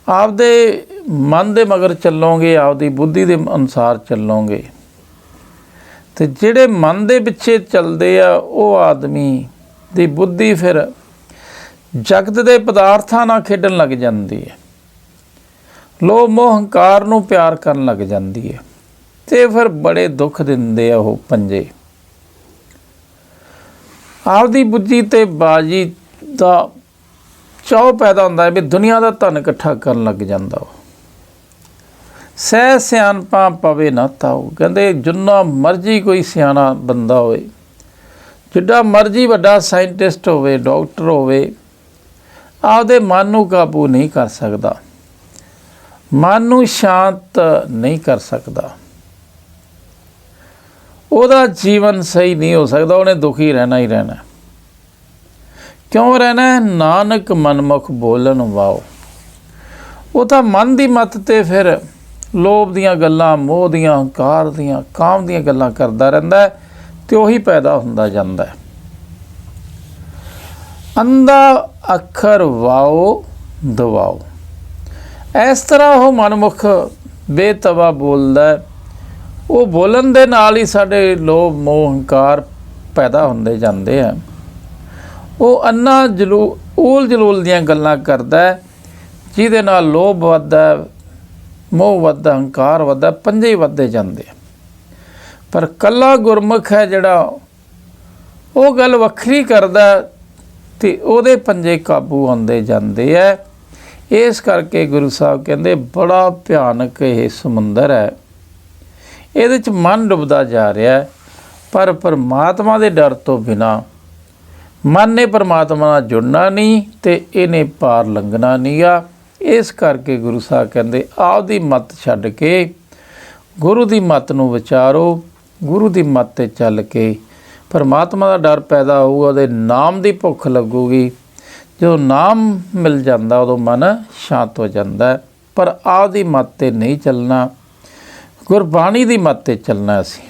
ਆਪਦੇ ਮਨ ਦੇ ਮਗਰ ਚੱਲੋਗੇ, ਆਪਦੀ ਬੁੱਧੀ ਦੇ ਅਨੁਸਾਰ ਚੱਲੋਗੇ, ਅਤੇ ਜਿਹੜੇ ਮਨ ਦੇ ਪਿੱਛੇ ਚੱਲਦੇ ਆ ਉਹ ਆਦਮੀ ਦੀ ਬੁੱਧੀ ਫਿਰ ਜਗਤ ਦੇ ਪਦਾਰਥਾਂ ਨਾਲ ਖੇਡਣ ਲੱਗ ਜਾਂਦੀ ਹੈ, ਲੋਭ ਮੋਹ ਹੰਕਾਰ ਨੂੰ ਪਿਆਰ ਕਰਨ ਲੱਗ ਜਾਂਦੀ ਹੈ, ਅਤੇ ਫਿਰ ਬੜੇ ਦੁੱਖ ਦਿੰਦੇ ਆ ਉਹ ਪੰਜੇ। ਆਪਦੀ ਬੁੱਧੀ ਤੇ ਬਾਜੀ ਦਾ ਚਾਅ ਪੈਦਾ ਹੁੰਦਾ ਹੈ ਵੀ ਦੁਨੀਆ ਦਾ ਧਨ ਇਕੱਠਾ ਕਰਨ ਲੱਗ ਜਾਂਦਾ ਉਹ। ਸਹਿ ਸਿਆਣਪਾਂ ਪਵੇ ਨਾ ਤਾਓ, ਕਹਿੰਦੇ ਜਿੰਨਾ ਮਰਜ਼ੀ ਕੋਈ ਸਿਆਣਾ ਬੰਦਾ ਹੋਵੇ, ਜਿੱਡਾ ਮਰਜ਼ੀ ਵੱਡਾ ਸਾਇੰਟਿਸਟ ਹੋਵੇ, ਡਾਕਟਰ ਹੋਵੇ, ਆਪਦੇ ਮਨ ਨੂੰ ਕਾਬੂ ਨਹੀਂ ਕਰ ਸਕਦਾ, ਮਨ ਨੂੰ ਸ਼ਾਂਤ ਨਹੀਂ ਕਰ ਸਕਦਾ, ਉਹਦਾ ਜੀਵਨ ਸਹੀ ਨਹੀਂ ਹੋ ਸਕਦਾ, ਉਹਨੇ ਦੁਖੀ ਰਹਿਣਾ ਹੀ ਰਹਿਣਾ। ਕਿਉਂ ਰਹਿਣਾ? ਨਾਨਕ ਮਨਮੁਖ ਬੋਲਣ ਵਾਓ। ਉਹ ਤਾਂ ਮਨ ਦੀ ਮੱਤ 'ਤੇ ਫਿਰ ਲੋਭ ਦੀਆਂ ਗੱਲਾਂ, ਮੋਹ ਦੀਆਂ, ਹੰਕਾਰ ਦੀਆਂ, ਕਾਮ ਦੀਆਂ ਗੱਲਾਂ ਕਰਦਾ ਰਹਿੰਦਾ ਅਤੇ ਉਹੀ ਪੈਦਾ ਹੁੰਦਾ ਜਾਂਦਾ ਹੈ। ਅੰਧਾ ਅੱਖਰ ਵਾਓ ਦਵਾਓ, ਇਸ ਤਰ੍ਹਾਂ ਉਹ ਮਨਮੁਖ ਬੇਤਵਾ ਬੋਲਦਾ। ਉਹ ਬੋਲਣ ਦੇ ਨਾਲ ਹੀ ਸਾਡੇ ਲੋਭ ਮੋਹ ਹੰਕਾਰ ਪੈਦਾ ਹੁੰਦੇ ਜਾਂਦੇ ਆ। ਉਹ ਅੰਨਾ ਊਲ ਜਲੂਲ ਦੀਆਂ ਗੱਲਾਂ ਕਰਦਾ, ਜਿਹਦੇ ਨਾਲ ਲੋਭ ਵੱਧਦਾ, ਮੋਹ ਵੱਧਦਾ, ਹੰਕਾਰ ਵੱਧਦਾ, ਪੰਜੇ ਹੀ ਵੱਧਦੇ ਜਾਂਦੇ। ਪਰ ਇਕੱਲਾ ਗੁਰਮੁਖ ਹੈ ਜਿਹੜਾ, ਉਹ ਗੱਲ ਵੱਖਰੀ ਕਰਦਾ ਅਤੇ ਉਹਦੇ ਪੰਜੇ ਕਾਬੂ ਆਉਂਦੇ ਜਾਂਦੇ ਹੈ। ਇਸ ਕਰਕੇ ਗੁਰੂ ਸਾਹਿਬ ਕਹਿੰਦੇ ਬੜਾ ਭਿਆਨਕ ਇਹ ਸਮੁੰਦਰ ਹੈ, ਇਹਦੇ 'ਚ ਮਨ ਡੁੱਬਦਾ ਜਾ ਰਿਹਾ। ਪਰ ਪਰਮਾਤਮਾ ਦੇ ਡਰ ਤੋਂ ਬਿਨਾਂ ਮਨ ਨੇ ਪਰਮਾਤਮਾ ਨਾਲ ਜੁੜਨਾ ਨਹੀਂ ਅਤੇ ਇਹਨੇ ਪਾਰ ਲੰਘਣਾ ਨਹੀਂ ਆ। ਇਸ ਕਰਕੇ ਗੁਰੂ ਸਾਹਿਬ ਕਹਿੰਦੇ ਆਪਦੀ ਮੱਤ ਛੱਡ ਕੇ ਗੁਰੂ ਦੀ ਮੱਤ ਨੂੰ ਵਿਚਾਰੋ, ਗੁਰੂ ਦੀ ਮੱਤ 'ਤੇ ਚੱਲ ਕੇ ਪਰਮਾਤਮਾ ਦਾ ਡਰ ਪੈਦਾ ਹੋਊਗਾ, ਉਹਦੇ ਨਾਮ ਦੀ ਭੁੱਖ ਲੱਗੂਗੀ। ਜਦੋਂ ਨਾਮ ਮਿਲ ਜਾਂਦਾ ਉਦੋਂ ਮਨ ਸ਼ਾਂਤ ਹੋ ਜਾਂਦਾ। ਪਰ ਆਪਦੀ ਮੱਤ 'ਤੇ ਨਹੀਂ ਚੱਲਣਾ, ਗੁਰਬਾਣੀ ਦੀ ਮੱਤ 'ਤੇ ਚੱਲਣਾ ਅਸੀਂ।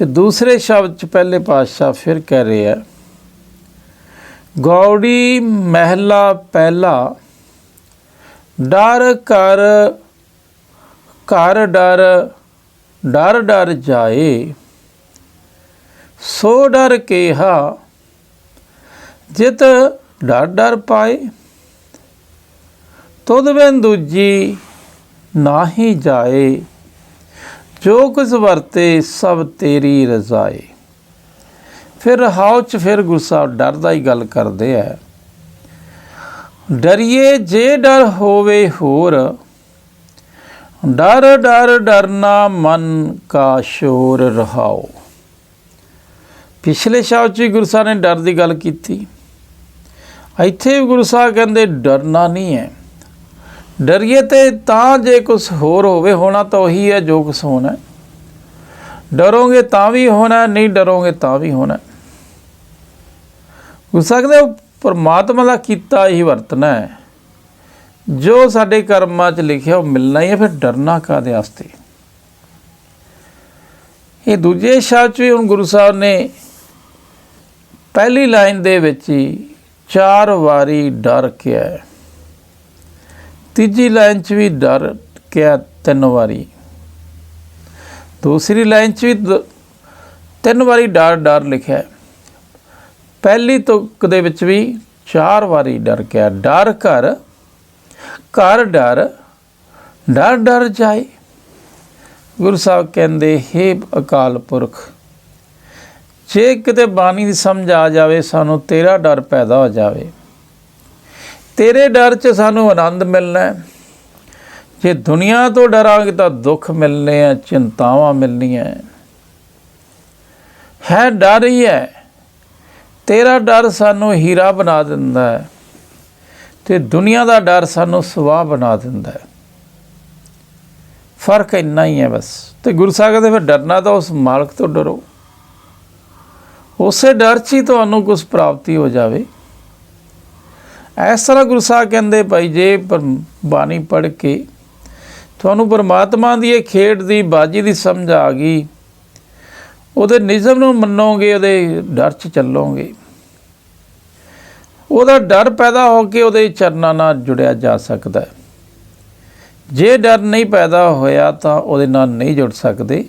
ਫਿਰ ਦੂਸਰੇ ਸ਼ਬਦ 'ਚ ਪਹਿਲੇ ਪਾਤਸ਼ਾਹ ਫਿਰ ਕਹਿ ਰਹੇ ਆ, ਗੌੜੀ ਮਹਿਲਾ ਪਹਿਲਾ, ਡਰ ਕਰ ਘਰ ਡਰ ਡਰ ਡਰ ਜਾਏ, ਸੋ ਡਰ ਕੇਹਾ ਜਿਤ ਡਰ ਡਰ ਪਾਏ, ਤੁਧ ਬਿਨ ਦੂਜੀ ਨਾਹੀ ਜਾਏ, ਜੋ ਕੁਛ ਵਰਤੇ ਸਭ ਤੇਰੀ ਰਜ਼ਾਏ। ਫਿਰ ਰਹਾਉ 'ਚ ਫਿਰ ਗੁਰੂ ਸਾਹਿਬ ਡਰ ਦਾ ਹੀ ਗੱਲ ਕਰਦੇ ਹੈ। ਡਰੀਏ ਜੇ ਡਰ ਹੋਵੇ ਹੋਰ, ਡਰ ਡਰ ਡਰਨਾ ਮਨ ਕਾ ਸ਼ੋਰ ਰਹਾਓ। ਪਿਛਲੇ ਸ਼ਬਦ 'ਚ ਵੀ ਗੁਰੂ ਸਾਹਿਬ ਨੇ ਡਰ ਦੀ ਗੱਲ ਕੀਤੀ, ਇੱਥੇ ਵੀ ਗੁਰੂ ਸਾਹਿਬ ਕਹਿੰਦੇ ਡਰਨਾ ਨਹੀਂ ਹੈ। ਡਰੀਏ ਤੇ ਤਾਂ ਜੇ ਕੁਛ ਹੋਰ ਹੋਵੇ, ਹੋਣਾ ਤਾਂ ਉਹੀ ਹੈ ਜੋ ਕੁਛ ਹੋਣਾ। ਡਰੋਗੇ ਤਾਂ ਵੀ ਹੋਣਾ, ਨਹੀਂ ਡਰੋਗੇ ਤਾਂ ਵੀ ਹੋਣਾ। ਗੁਰੂ ਸਾਹਿਬ ਕਹਿੰਦੇ ਪਰਮਾਤਮਾ ਦਾ ਕੀਤਾ ਹੀ ਵਰਤਣਾ ਹੈ, ਜੋ ਸਾਡੇ ਕਰਮਾਂ 'ਚ ਲਿਖਿਆ ਉਹ ਮਿਲਣਾ ਹੀ ਹੈ। ਫਿਰ ਡਰਨਾ ਕਾਹਦੇ ਵਾਸਤੇ? ਇਹ ਦੂਜੇ ਸ਼ਬਦ 'ਚ ਵੀ ਹੁਣ ਗੁਰੂ ਸਾਹਿਬ ਨੇ ਪਹਿਲੀ ਲਾਈਨ ਦੇ ਵਿੱਚ ਹੀ 4 ਵਾਰੀ ਡਰ ਕਿਹਾ ਹੈ, ਤੀਜੀ ਲਾਈਨ 'ਚ ਵੀ ਡਰ ਕਿਹਾ 3 ਵਾਰੀ, ਦੂਸਰੀ ਲਾਈਨ 'ਚ ਵੀ 3 ਵਾਰੀ ਡਰ ਡਰ ਲਿਖਿਆ। ਪਹਿਲੀ ਤੁਕ ਦੇ ਵਿੱਚ ਵੀ 4 ਵਾਰੀ ਡਰ ਕਿਹਾ। ਡਰ ਘਰ, ਘਰ ਡਰ, ਡਰ ਡਰ ਜਾਏ। ਗੁਰੂ ਸਾਹਿਬ ਕਹਿੰਦੇ ਹੇ ਅਕਾਲ ਪੁਰਖ, ਜੇ ਕਿਤੇ ਬਾਣੀ ਦੀ ਸਮਝ ਆ ਜਾਵੇ, ਸਾਨੂੰ ਤੇਰਾ ਡਰ ਪੈਦਾ ਹੋ ਜਾਵੇ, ਤੇਰੇ ਡਰ 'ਚ ਸਾਨੂੰ ਆਨੰਦ ਮਿਲਣਾ ਹੈ। ਜੇ ਦੁਨੀਆ ਤੋਂ ਡਰਾਂਗੇ ਤਾਂ ਦੁੱਖ ਮਿਲਣੇ ਆ, ਚਿੰਤਾਵਾਂ ਮਿਲਣੀਆਂ ਹੈ। ਡਰ ਹੀ ਹੈ, ਤੇਰਾ ਡਰ ਸਾਨੂੰ ਹੀਰਾ ਬਣਾ ਦਿੰਦਾ ਹੈ, ਅਤੇ ਦੁਨੀਆ ਦਾ ਡਰ ਸਾਨੂੰ ਸਵਾਹ ਬਣਾ ਦਿੰਦਾ ਹੈ। ਫਰਕ ਇੰਨਾ ਹੀ ਹੈ ਬਸ। ਅਤੇ ਗੁਰੂ ਸਾਹਿਬ ਕਹਿੰਦੇ ਫਿਰ ਡਰਨਾ ਤਾਂ ਉਸ ਮਾਲਕ ਤੋਂ ਡਰੋ, ਉਸੇ ਡਰ 'ਚ ਹੀ ਤੁਹਾਨੂੰ ਕੁਛ ਪ੍ਰਾਪਤੀ ਹੋ ਜਾਵੇ। ਇਸ ਤਰ੍ਹਾਂ ਗੁਰੂ ਸਾਹਿਬ ਕਹਿੰਦੇ ਭਾਈ ਜੇ ਬਾਣੀ ਪੜ੍ਹ ਕੇ ਤੁਹਾਨੂੰ ਪਰਮਾਤਮਾ ਦੀ ਇਹ ਖੇਡ ਦੀ ਬਾਜੀ ਦੀ ਸਮਝ ਆ ਗਈ, ਉਹਦੇ ਨਿਯਮ ਨੂੰ ਮੰਨੋਗੇ, ਉਹਦੇ ਡਰ 'ਚ ਚੱਲੋਗੇ, ਉਹਦਾ ਡਰ ਪੈਦਾ ਹੋ ਕੇ ਉਹਦੇ ਚਰਨਾਂ ਨਾਲ ਜੁੜਿਆ ਜਾ ਸਕਦਾ ਹੈ। ਜੇ ਡਰ ਨਹੀਂ ਪੈਦਾ ਹੋਇਆ ਤਾਂ ਉਹਦੇ ਨਾਲ ਨਹੀਂ ਜੁੜ ਸਕਦੇ।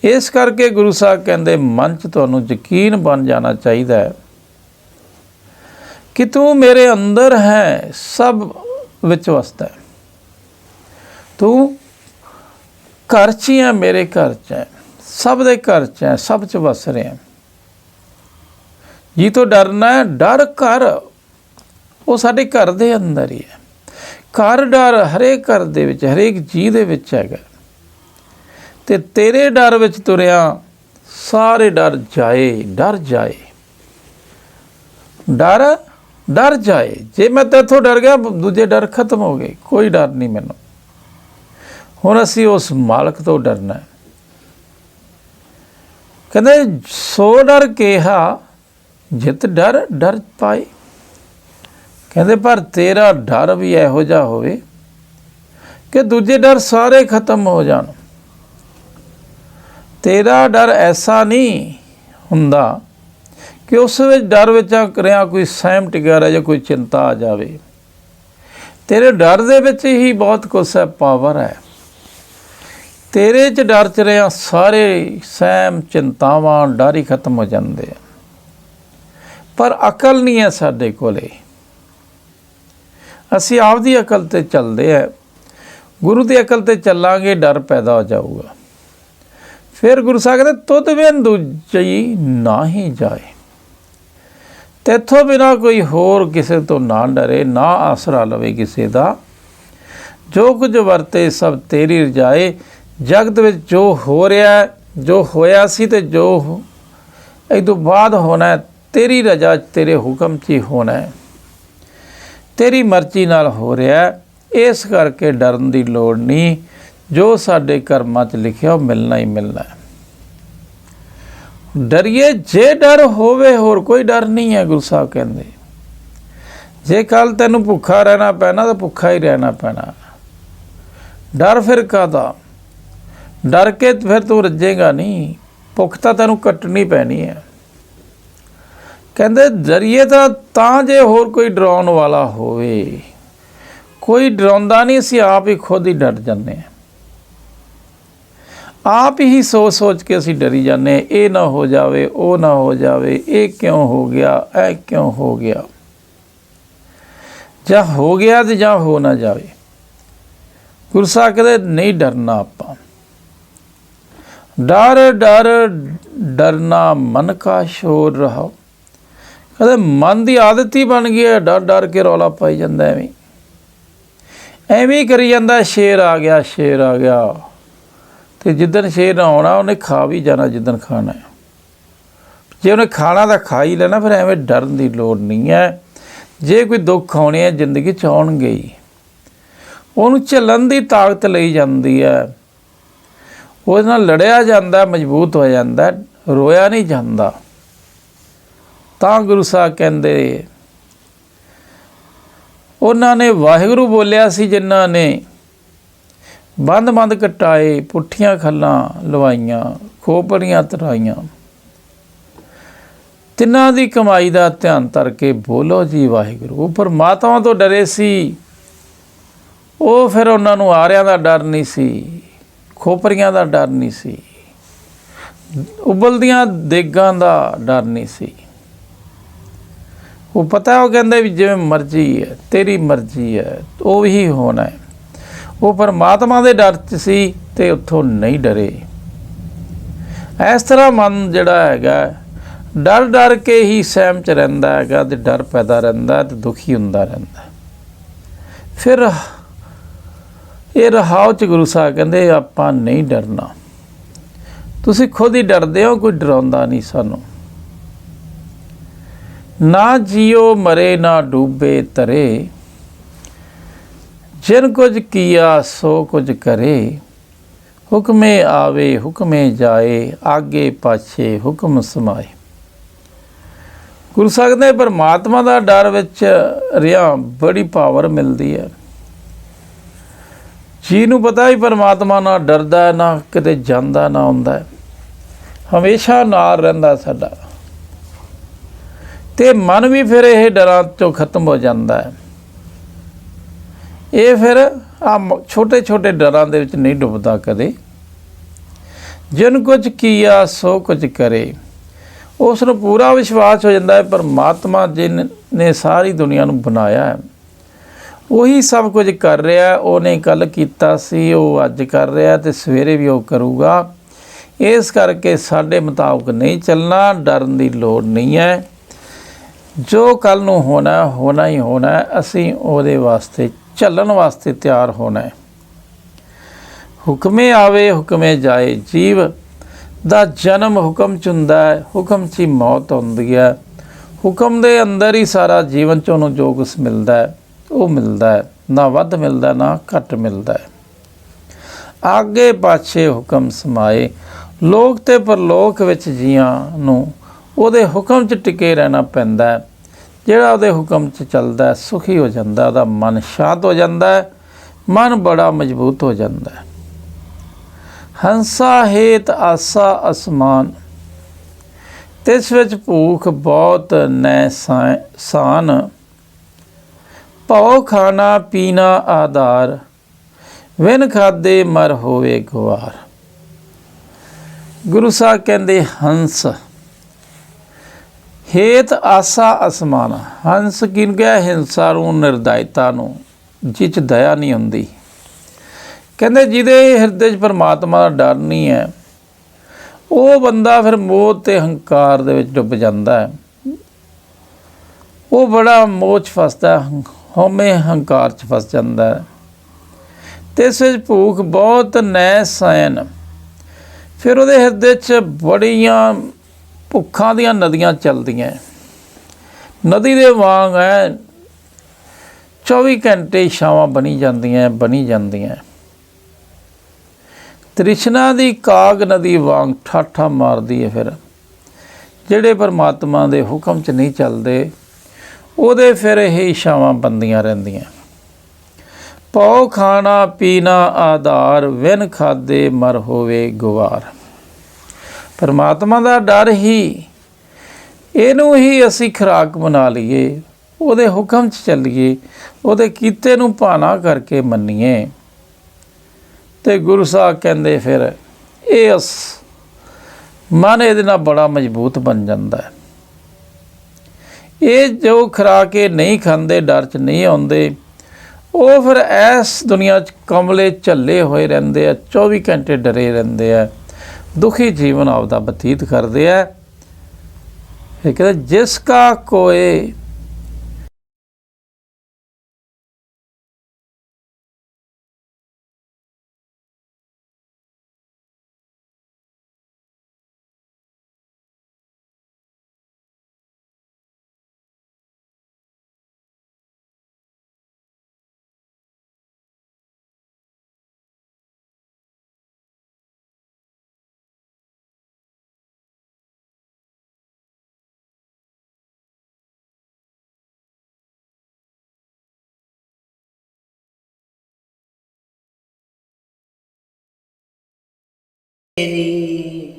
ਇਸ ਕਰਕੇ ਗੁਰੂ ਸਾਹਿਬ ਕਹਿੰਦੇ ਮਨ 'ਚ ਤੁਹਾਨੂੰ ਯਕੀਨ ਬਣ ਜਾਣਾ ਚਾਹੀਦਾ ਹੈ ਕਿ ਤੂੰ ਮੇਰੇ ਅੰਦਰ ਹੈ, ਸਭ ਵਿੱਚ ਵਸਦਾ ਹੈ। ਤੂੰ ਘਰ 'ਚ ਹੀ ਹੈ, ਮੇਰੇ ਘਰ 'ਚ ਹੈ, ਸਭ ਦੇ ਘਰ 'ਚ ਹੈ, ਸਭ 'ਚ ਵਸ ਰਿਹਾ। ਜੀ ਤੋਂ ਡਰਨਾ ਹੈ, ਡਰ ਘਰ, ਉਹ ਸਾਡੇ ਘਰ ਦੇ ਅੰਦਰ ਹੀ ਹੈ। ਘਰ ਡਰ ਹਰੇਕ ਘਰ ਦੇ ਵਿੱਚ, ਹਰੇਕ ਜੀਅ ਦੇ ਵਿੱਚ ਹੈਗਾ। ਅਤੇ ਤੇਰੇ ਡਰ ਵਿੱਚ ਤੁਰਿਆ ਸਾਰੇ ਡਰ ਜਾਏ, ਡਰ ਜਾਏ, ਡਰ ਡਰ ਜਾਏ। ਜੇ ਮੈਂ ਤੇਥੋਂ ਡਰ ਗਿਆ, ਦੂਜੇ ਡਰ ਖਤਮ ਹੋ ਗਏ, ਕੋਈ ਡਰ ਨਹੀਂ ਮੈਨੂੰ। ਹੁਣ ਅਸੀਂ ਉਸ ਮਾਲਕ ਤੋਂ ਡਰਨਾ ਹੈ। ਕਹਿੰਦੇ ਸੋ ਡਰ ਕਿਹਾ ਜਿਤ ਡਰ ਡਰ ਪਾਏ। ਕਹਿੰਦੇ ਪਰ ਤੇਰਾ ਡਰ ਵੀ ਇਹੋ ਜਿਹਾ ਹੋਵੇ ਕਿ ਦੂਜੇ ਡਰ ਸਾਰੇ ਖਤਮ ਹੋ ਜਾਣ। ਤੇਰਾ ਡਰ ਐਸਾ ਨਹੀਂ ਹੁੰਦਾ ਕਿ ਉਸ ਵਿੱਚ ਡਰ ਵਿੱਚ ਕਰਿਆ ਕੋਈ ਸਹਿਮ ਟਿਕਿਆ ਰਹੇ ਜਾਂ ਕੋਈ ਚਿੰਤਾ ਆ ਜਾਵੇ। ਤੇਰੇ ਡਰ ਦੇ ਵਿੱਚ ਹੀ ਬਹੁਤ ਕੁਛ ਹੈ, ਪਾਵਰ ਹੈ। ਤੇਰੇ 'ਚ ਡਰ 'ਚ ਰਿਹਾ ਸਾਰੇ ਸਹਿਮ ਚਿੰਤਾਵਾਂ ਡਰ ਹੀ ਖਤਮ ਹੋ ਜਾਂਦੇ ਆ। ਪਰ ਅਕਲ ਨਹੀਂ ਹੈ ਸਾਡੇ ਕੋਲੇ, ਅਸੀਂ ਆਪਦੀ ਅਕਲ 'ਤੇ ਚੱਲਦੇ ਹੈ। ਗੁਰੂ ਦੀ ਅਕਲ 'ਤੇ ਚੱਲਾਂਗੇ, ਡਰ ਪੈਦਾ ਹੋ ਜਾਊਗਾ। ਫਿਰ ਗੁਰੂ ਸਾਹਿਬ ਕਹਿੰਦੇ ਤੁਧ ਬਿਨ ਦੂਜੀ ਨਾ ਹੀ ਜਾਏ। ਤੇਥੋਂ ਬਿਨਾ ਕੋਈ ਹੋਰ ਕਿਸੇ ਤੋਂ ਨਾ ਡਰੇ, ਨਾ ਆਸਰਾ ਲਵੇ ਕਿਸੇ ਦਾ। ਜੋ ਕੁਝ ਵਰਤੇ ਸਭ ਤੇਰੀ ਰਜਾਏ। ਜਗਤ ਵਿੱਚ ਜੋ ਹੋ ਰਿਹਾ, ਜੋ ਹੋਇਆ ਸੀ ਅਤੇ ਜੋ ਇਹ ਤੋਂ ਬਾਅਦ ਹੋਣਾ, ਤੇਰੀ ਰਜਾ, ਤੇਰੇ ਹੁਕਮ 'ਚ ਹੀ ਹੋਣਾ, ਤੇਰੀ ਮਰਜ਼ੀ ਨਾਲ ਹੋ ਰਿਹਾ। ਇਸ ਕਰਕੇ ਡਰਨ ਦੀ ਲੋੜ ਨਹੀਂ, ਜੋ ਸਾਡੇ ਕਰਮਾਂ 'ਚ ਲਿਖਿਆ ਉਹ ਮਿਲਣਾ ਹੀ ਮਿਲਣਾ ਹੈ। ਡਰੀਏ ਜੇ ਡਰ ਹੋਵੇ, ਹੋਰ ਕੋਈ ਡਰ ਨਹੀਂ ਹੈ। ਗੁਰੂ ਸਾਹਿਬ ਕਹਿੰਦੇ ਜੇ ਕੱਲ੍ਹ ਤੈਨੂੰ ਭੁੱਖਾ ਰਹਿਣਾ ਪੈਣਾ ਤਾਂ ਭੁੱਖਾ ਹੀ ਰਹਿਣਾ ਪੈਣਾ। ਡਰ ਫਿਰ ਕਾਹਦਾ? ਡਰ ਕੇ ਫਿਰ ਤੂੰ ਰੱਜੇਗਾ ਨਹੀਂ, ਭੁੱਖ ਤਾਂ ਤੈਨੂੰ ਕੱਟਣੀ ਪੈਣੀ ਹੈ। ਕਹਿੰਦੇ ਡਰੀਏ ਤਾਂ ਜੇ ਹੋਰ ਕੋਈ ਡਰਾਉਣ ਵਾਲਾ ਹੋਵੇ। ਕੋਈ ਡਰਾਉਂਦਾ ਨਹੀਂ, ਅਸੀਂ ਆਪ ਹੀ ਖੁਦ ਹੀ ਡਰ ਜਾਂਦੇ ਹਾਂ। ਆਪ ਹੀ ਸੋਚ ਸੋਚ ਕੇ ਅਸੀਂ ਡਰੀ ਜਾਂਦੇ ਹਾਂ, ਇਹ ਨਾ ਹੋ ਜਾਵੇ, ਉਹ ਨਾ ਹੋ ਜਾਵੇ, ਇਹ ਕਿਉਂ ਹੋ ਗਿਆ, ਇਹ ਕਿਉਂ ਹੋ ਗਿਆ, ਜਾਂ ਹੋ ਗਿਆ ਅਤੇ ਜਾਂ ਹੋ ਨਾ ਜਾਵੇ। ਗੁਰੂ ਸਾਹਿਬ ਕਹਿੰਦੇ ਨਹੀਂ ਡਰਨਾ ਆਪਾਂ। ਡਰ ਡਰ ਡਰਨਾ ਮਨ ਕਾ ਸ਼ੋਰ ਰਹਾ। ਕਹਿੰਦੇ ਮਨ ਦੀ ਆਦਤ ਹੀ ਬਣ ਗਈ ਹੈ ਡਰ ਡਰ ਕੇ ਰੌਲਾ ਪਾਈ ਜਾਂਦਾ, ਐਵੇਂ ਹੀ ਕਰੀ ਜਾਂਦਾ। ਸ਼ੇਰ ਆ ਗਿਆ, ਸ਼ੇਰ ਆ ਗਿਆ, ਅਤੇ ਜਿੱਦਣ ਸ਼ੇਰ ਆਉਣਾ ਉਹਨੇ ਖਾ ਵੀ ਜਾਣਾ ਜਿੱਦਣ ਖਾਣਾ। ਜੇ ਉਹਨੇ ਖਾਣਾ ਤਾਂ ਖਾ ਹੀ ਲੈਣਾ, ਫਿਰ ਐਵੇਂ ਡਰਨ ਦੀ ਲੋੜ ਨਹੀਂ ਹੈ। ਜੇ ਕੋਈ ਦੁੱਖ ਆਉਣੇ ਹੈ ਜ਼ਿੰਦਗੀ 'ਚ ਆਉਣਗੇ ਹੀ, ਉਹਨੂੰ ਝੱਲਣ ਦੀ ਤਾਕਤ ਲਈ ਜਾਂਦੀ ਹੈ, ਉਹਦੇ ਨਾਲ ਲੜਿਆ ਜਾਂਦਾ, ਮਜ਼ਬੂਤ ਹੋ ਜਾਂਦਾ, ਰੋਇਆ ਨਹੀਂ ਜਾਂਦਾ। ਤਾਂ ਗੁਰੂ ਸਾਹਿਬ ਕਹਿੰਦੇ ਉਹਨਾਂ ਨੇ ਵਾਹਿਗੁਰੂ ਬੋਲਿਆ ਸੀ ਜਿਨ੍ਹਾਂ ਨੇ ਬੰਦ ਕਟਾਏ, ਪੁੱਠੀਆਂ ਖੱਲਾਂ ਲਵਾਈਆਂ, ਖੋਪੜੀਆਂ ਤਰਾਈਆਂ, ਤਿੰਨਾਂ ਦੀ ਕਮਾਈ ਦਾ ਧਿਆਨ ਧਰ ਕੇ ਬੋਲੋ ਜੀ ਵਾਹਿਗੁਰੂ। ਉਹ ਪਰਮਾਤਮਾ ਤੋਂ ਡਰੇ ਸੀ, ਉਹ ਫਿਰ ਉਹਨਾਂ ਨੂੰ ਆਰਿਆਂ ਦਾ ਡਰ ਨਹੀਂ ਸੀ, ਖੋਪਰੀਆਂ ਦਾ ਡਰ ਨਹੀਂ ਸੀ, ਉਬਲਦੀਆਂ ਦੇਗਾਂ ਦਾ ਡਰ ਨਹੀਂ ਸੀ। ਉਹ ਪਤਾ, ਉਹ ਕਹਿੰਦੇ ਵੀ ਜਿਵੇਂ ਮਰਜ਼ੀ ਹੈ, ਤੇਰੀ ਮਰਜ਼ੀ ਹੈ, ਉਹ ਹੀ ਹੋਣਾ ਹੈ। ਉਹ ਪਰਮਾਤਮਾ ਦੇ ਡਰ 'ਚ ਸੀ ਅਤੇ ਉੱਥੋਂ ਨਹੀਂ ਡਰੇ। ਇਸ ਤਰ੍ਹਾਂ ਮਨ ਜਿਹੜਾ ਹੈਗਾ ਡਰ ਡਰ ਕੇ ਹੀ ਸਹਿਮ 'ਚ ਰਹਿੰਦਾ ਹੈਗਾ, ਅਤੇ ਡਰ ਪੈਦਾ ਰਹਿੰਦਾ ਅਤੇ ਦੁਖੀ ਹੁੰਦਾ ਰਹਿੰਦਾ। ਫਿਰ ਇਹ ਰਹਾਉ 'ਚ ਗੁਰੂ ਸਾਹਿਬ ਕਹਿੰਦੇ ਆਪਾਂ ਨਹੀਂ ਡਰਨਾ। ਤੁਸੀਂ ਖੁਦ ਹੀ ਡਰਦੇ ਹੋ, ਕੋਈ ਡਰਾਉਂਦਾ ਨਹੀਂ ਸਾਨੂੰ। ਨਾ ਜੀਓ ਮਰੇ ਨਾ ਡੂਬੇ ਤਰੇ, ਜਿਨ ਕੁਝ ਕੀਆ ਸੋ ਕੁਝ ਕਰੇ। ਹੁਕਮੇ ਆਵੇ ਹੁਕਮੇ ਜਾਏ, ਆਗੇ ਪਾਛੇ ਹੁਕਮ ਸਮਾਏ। ਗੁਰੂ ਸਾਹਿਬ ਦੇ ਪਰਮਾਤਮਾ ਦਾ ਡਰ ਵਿੱਚ ਰਿਹਾ ਬੜੀ ਪਾਵਰ ਮਿਲਦੀ ਹੈ। ਜੀ ਨੂੰ ਪਤਾ ਹੀ ਪਰਮਾਤਮਾ ਨਾਲ ਡਰਦਾ, ਨਾ ਕਿਤੇ ਜਾਂਦਾ ਨਾ ਆਉਂਦਾ, ਹਮੇਸ਼ਾ ਨਾਲ ਰਹਿੰਦਾ ਸਾਡਾ। ਅਤੇ ਮਨ ਵੀ ਫਿਰ ਇਹ ਡਰਾਂ 'ਚੋਂ ਖਤਮ ਹੋ ਜਾਂਦਾ ਹੈ। ਇਹ ਫਿਰ ਛੋਟੇ ਛੋਟੇ ਡਰਾਂ ਦੇ ਵਿੱਚ ਨਹੀਂ ਡੁੱਬਦਾ ਕਦੇ। ਜਿਨ ਕੁਝ ਕੀਆ ਸੋ ਕੁਝ ਕਰੇ, ਉਸ ਨੂੰ ਪੂਰਾ ਵਿਸ਼ਵਾਸ ਹੋ ਜਾਂਦਾ ਹੈ ਪਰਮਾਤਮਾ ਜਿਨ ਨੇ ਸਾਰੀ ਦੁਨੀਆ ਨੂੰ ਬਣਾਇਆ ਹੈ, ਉਹੀ ਸਭ ਕੁਝ ਕਰ ਰਿਹਾ। ਉਹਨੇ ਕੱਲ੍ਹ ਕੀਤਾ ਸੀ, ਉਹ ਅੱਜ ਕਰ ਰਿਹਾ, ਅਤੇ ਸਵੇਰੇ ਵੀ ਉਹ ਕਰੂਗਾ। ਇਸ ਕਰਕੇ ਸਾਡੇ ਮੁਤਾਬਕ ਨਹੀਂ ਚੱਲਣਾ, ਡਰਨ ਦੀ ਲੋੜ ਨਹੀਂ ਹੈ। ਜੋ ਕੱਲ੍ਹ ਨੂੰ ਹੋਣਾ ਹੀ ਹੋਣਾ, ਅਸੀਂ ਉਹਦੇ ਵਾਸਤੇ ਝੱਲਣ ਵਾਸਤੇ ਤਿਆਰ ਹੋਣਾ ਹੈ। ਹੁਕਮੇ ਆਵੇ ਹੁਕਮੇ ਜਾਏ। ਜੀਵ ਦਾ ਜਨਮ ਹੁਕਮ 'ਚ ਹੁੰਦਾ ਹੈ, ਹੁਕਮ 'ਚ ਹੀ ਮੌਤ ਹੁੰਦੀ ਹੈ। ਹੁਕਮ ਦੇ ਅੰਦਰ ਹੀ ਸਾਰਾ ਜੀਵਨ 'ਚ ਉਹਨੂੰ ਜੋ ਕੁਛ ਮਿਲਦਾ ਹੈ ਉਹ ਮਿਲਦਾ ਹੈ, ਨਾ ਵੱਧ ਮਿਲਦਾ ਨਾ ਘੱਟ ਮਿਲਦਾ ਹੈ। ਆਗੇ ਪਾਛੇ ਹੁਕਮ ਸਮਾਏ। ਲੋਕ ਅਤੇ ਪਰਲੋਕ ਵਿੱਚ ਜੀਆਂ ਨੂੰ ਉਹਦੇ ਹੁਕਮ 'ਚ ਟਿਕੇ ਰਹਿਣਾ ਪੈਂਦਾ ਹੈ। ਜਿਹੜਾ ਉਹਦੇ ਹੁਕਮ 'ਚ ਚੱਲਦਾ ਸੁਖੀ ਹੋ ਜਾਂਦਾ, ਉਹਦਾ ਮਨ ਸ਼ਾਂਤ ਹੋ ਜਾਂਦਾ ਹੈ, ਮਨ ਬੜਾ ਮਜ਼ਬੂਤ ਹੋ ਜਾਂਦਾ ਹੈ। ਹੰਸਾ ਹੇਤ ਆਸਾ ਅਸਮਾਨ, ਤਿਸ ਵਿੱਚ ਭੂਖ ਬਹੁਤ ਨੈ ਸਾਨ। ਭਉ ਖਾਣਾ ਪੀਣਾ ਆਧਾਰ, ਵਿਨ ਖਾਦੇ ਮਰ ਹੋਵੇ ਗੁਆਰ। ਗੁਰੂ ਸਾਹਿਬ ਕਹਿੰਦੇ ਹੰਸ ਹੇਤ ਆਸਾ ਅਸਮਾਨ। ਹੰਸ ਕਿਹਨੂੰ ਕਿਹਾ? ਹਿੰਸਾ ਨੂੰ, ਨਿਰਦਇਤਾ ਨੂੰ, ਜਿਹ 'ਚ ਦਇਆ ਨਹੀਂ ਹੁੰਦੀ। ਕਹਿੰਦੇ ਜਿਹਦੇ ਹਿਰਦੇ 'ਚ ਪਰਮਾਤਮਾ ਦਾ ਡਰ ਨਹੀਂ ਹੈ, ਉਹ ਬੰਦਾ ਫਿਰ ਮੋਹ ਅਤੇ ਹੰਕਾਰ ਦੇ ਵਿੱਚ ਡੁੱਬ ਜਾਂਦਾ ਹੈ। ਉਹ ਬੜਾ ਮੋਹ 'ਚ ਫਸਦਾ, ਹਉਮੈ ਹੰਕਾਰ 'ਚ ਫਸ ਜਾਂਦਾ ਹੈ। ਅਤੇ ਇਸ ਵਿੱਚ ਭੂਖ ਬਹੁਤ ਨੈ ਸੈਨ। ਫਿਰ ਉਹਦੇ ਹਿਰਦੇ 'ਚ ਬੜੀਆਂ ਭੁੱਖਾਂ ਦੀਆਂ ਨਦੀਆਂ ਚੱਲਦੀਆਂ। ਨਦੀ ਦੇ ਵਾਂਗ ਹੈ, 24 ਘੰਟੇ ਛਾਵਾਂ ਬਣੀ ਜਾਂਦੀਆਂ। ਤ੍ਰਿਸ਼ਨਾ ਦੀ ਕਾਗ ਨਦੀ ਵਾਂਗ ਠਾਠਾ ਮਾਰਦੀ ਹੈ। ਫਿਰ ਜਿਹੜੇ ਪਰਮਾਤਮਾ ਦੇ ਹੁਕਮ 'ਚ ਨਹੀਂ ਚੱਲਦੇ, ਉਹਦੇ ਫਿਰ ਇਹ ਛਾਵਾਂ ਬੰਦੀਆਂ ਰਹਿੰਦੀਆਂ। ਭਉ ਖਾਣਾ ਪੀਣਾ ਆਧਾਰ, ਵਿਨ ਖਾਦੇ ਮਰ ਹੋਵੇ ਗੁਆਰ। ਪਰਮਾਤਮਾ ਦਾ ਡਰ ਹੀ, ਇਹਨੂੰ ਹੀ ਅਸੀਂ ਖੁਰਾਕ ਬਣਾ ਲਈਏ, ਉਹਦੇ ਹੁਕਮ 'ਚ ਚੱਲੀਏ, ਉਹਦੇ ਕੀਤੇ ਨੂੰ ਭਾਣਾ ਕਰਕੇ ਮੰਨੀਏ। ਅਤੇ ਗੁਰੂ ਸਾਹਿਬ ਕਹਿੰਦੇ ਫਿਰ ਇਹ ਮਨ ਇਹਦੇ ਨਾਲ ਬੜਾ ਮਜ਼ਬੂਤ ਬਣ ਜਾਂਦਾ ਹੈ। ਇਹ ਜੋ ਖੁਰਾਕ ਇਹ ਨਹੀਂ ਖਾਂਦੇ, ਡਰ 'ਚ ਨਹੀਂ ਆਉਂਦੇ, ਉਹ ਫਿਰ ਇਸ ਦੁਨੀਆ 'ਚ ਕਮਲੇ ਝੱਲੇ ਹੋਏ ਰਹਿੰਦੇ ਆ, 24 ਘੰਟੇ ਡਰੇ ਰਹਿੰਦੇ ਆ, ਦੁਖੀ ਜੀਵਨ ਆਪਦਾ ਬਤੀਤ ਕਰਦੇ ਆ। ਇਹ ਕਹਿੰਦੇ ਜਿਸ ਕਾ ਕੋਏ ਤੇਰੀ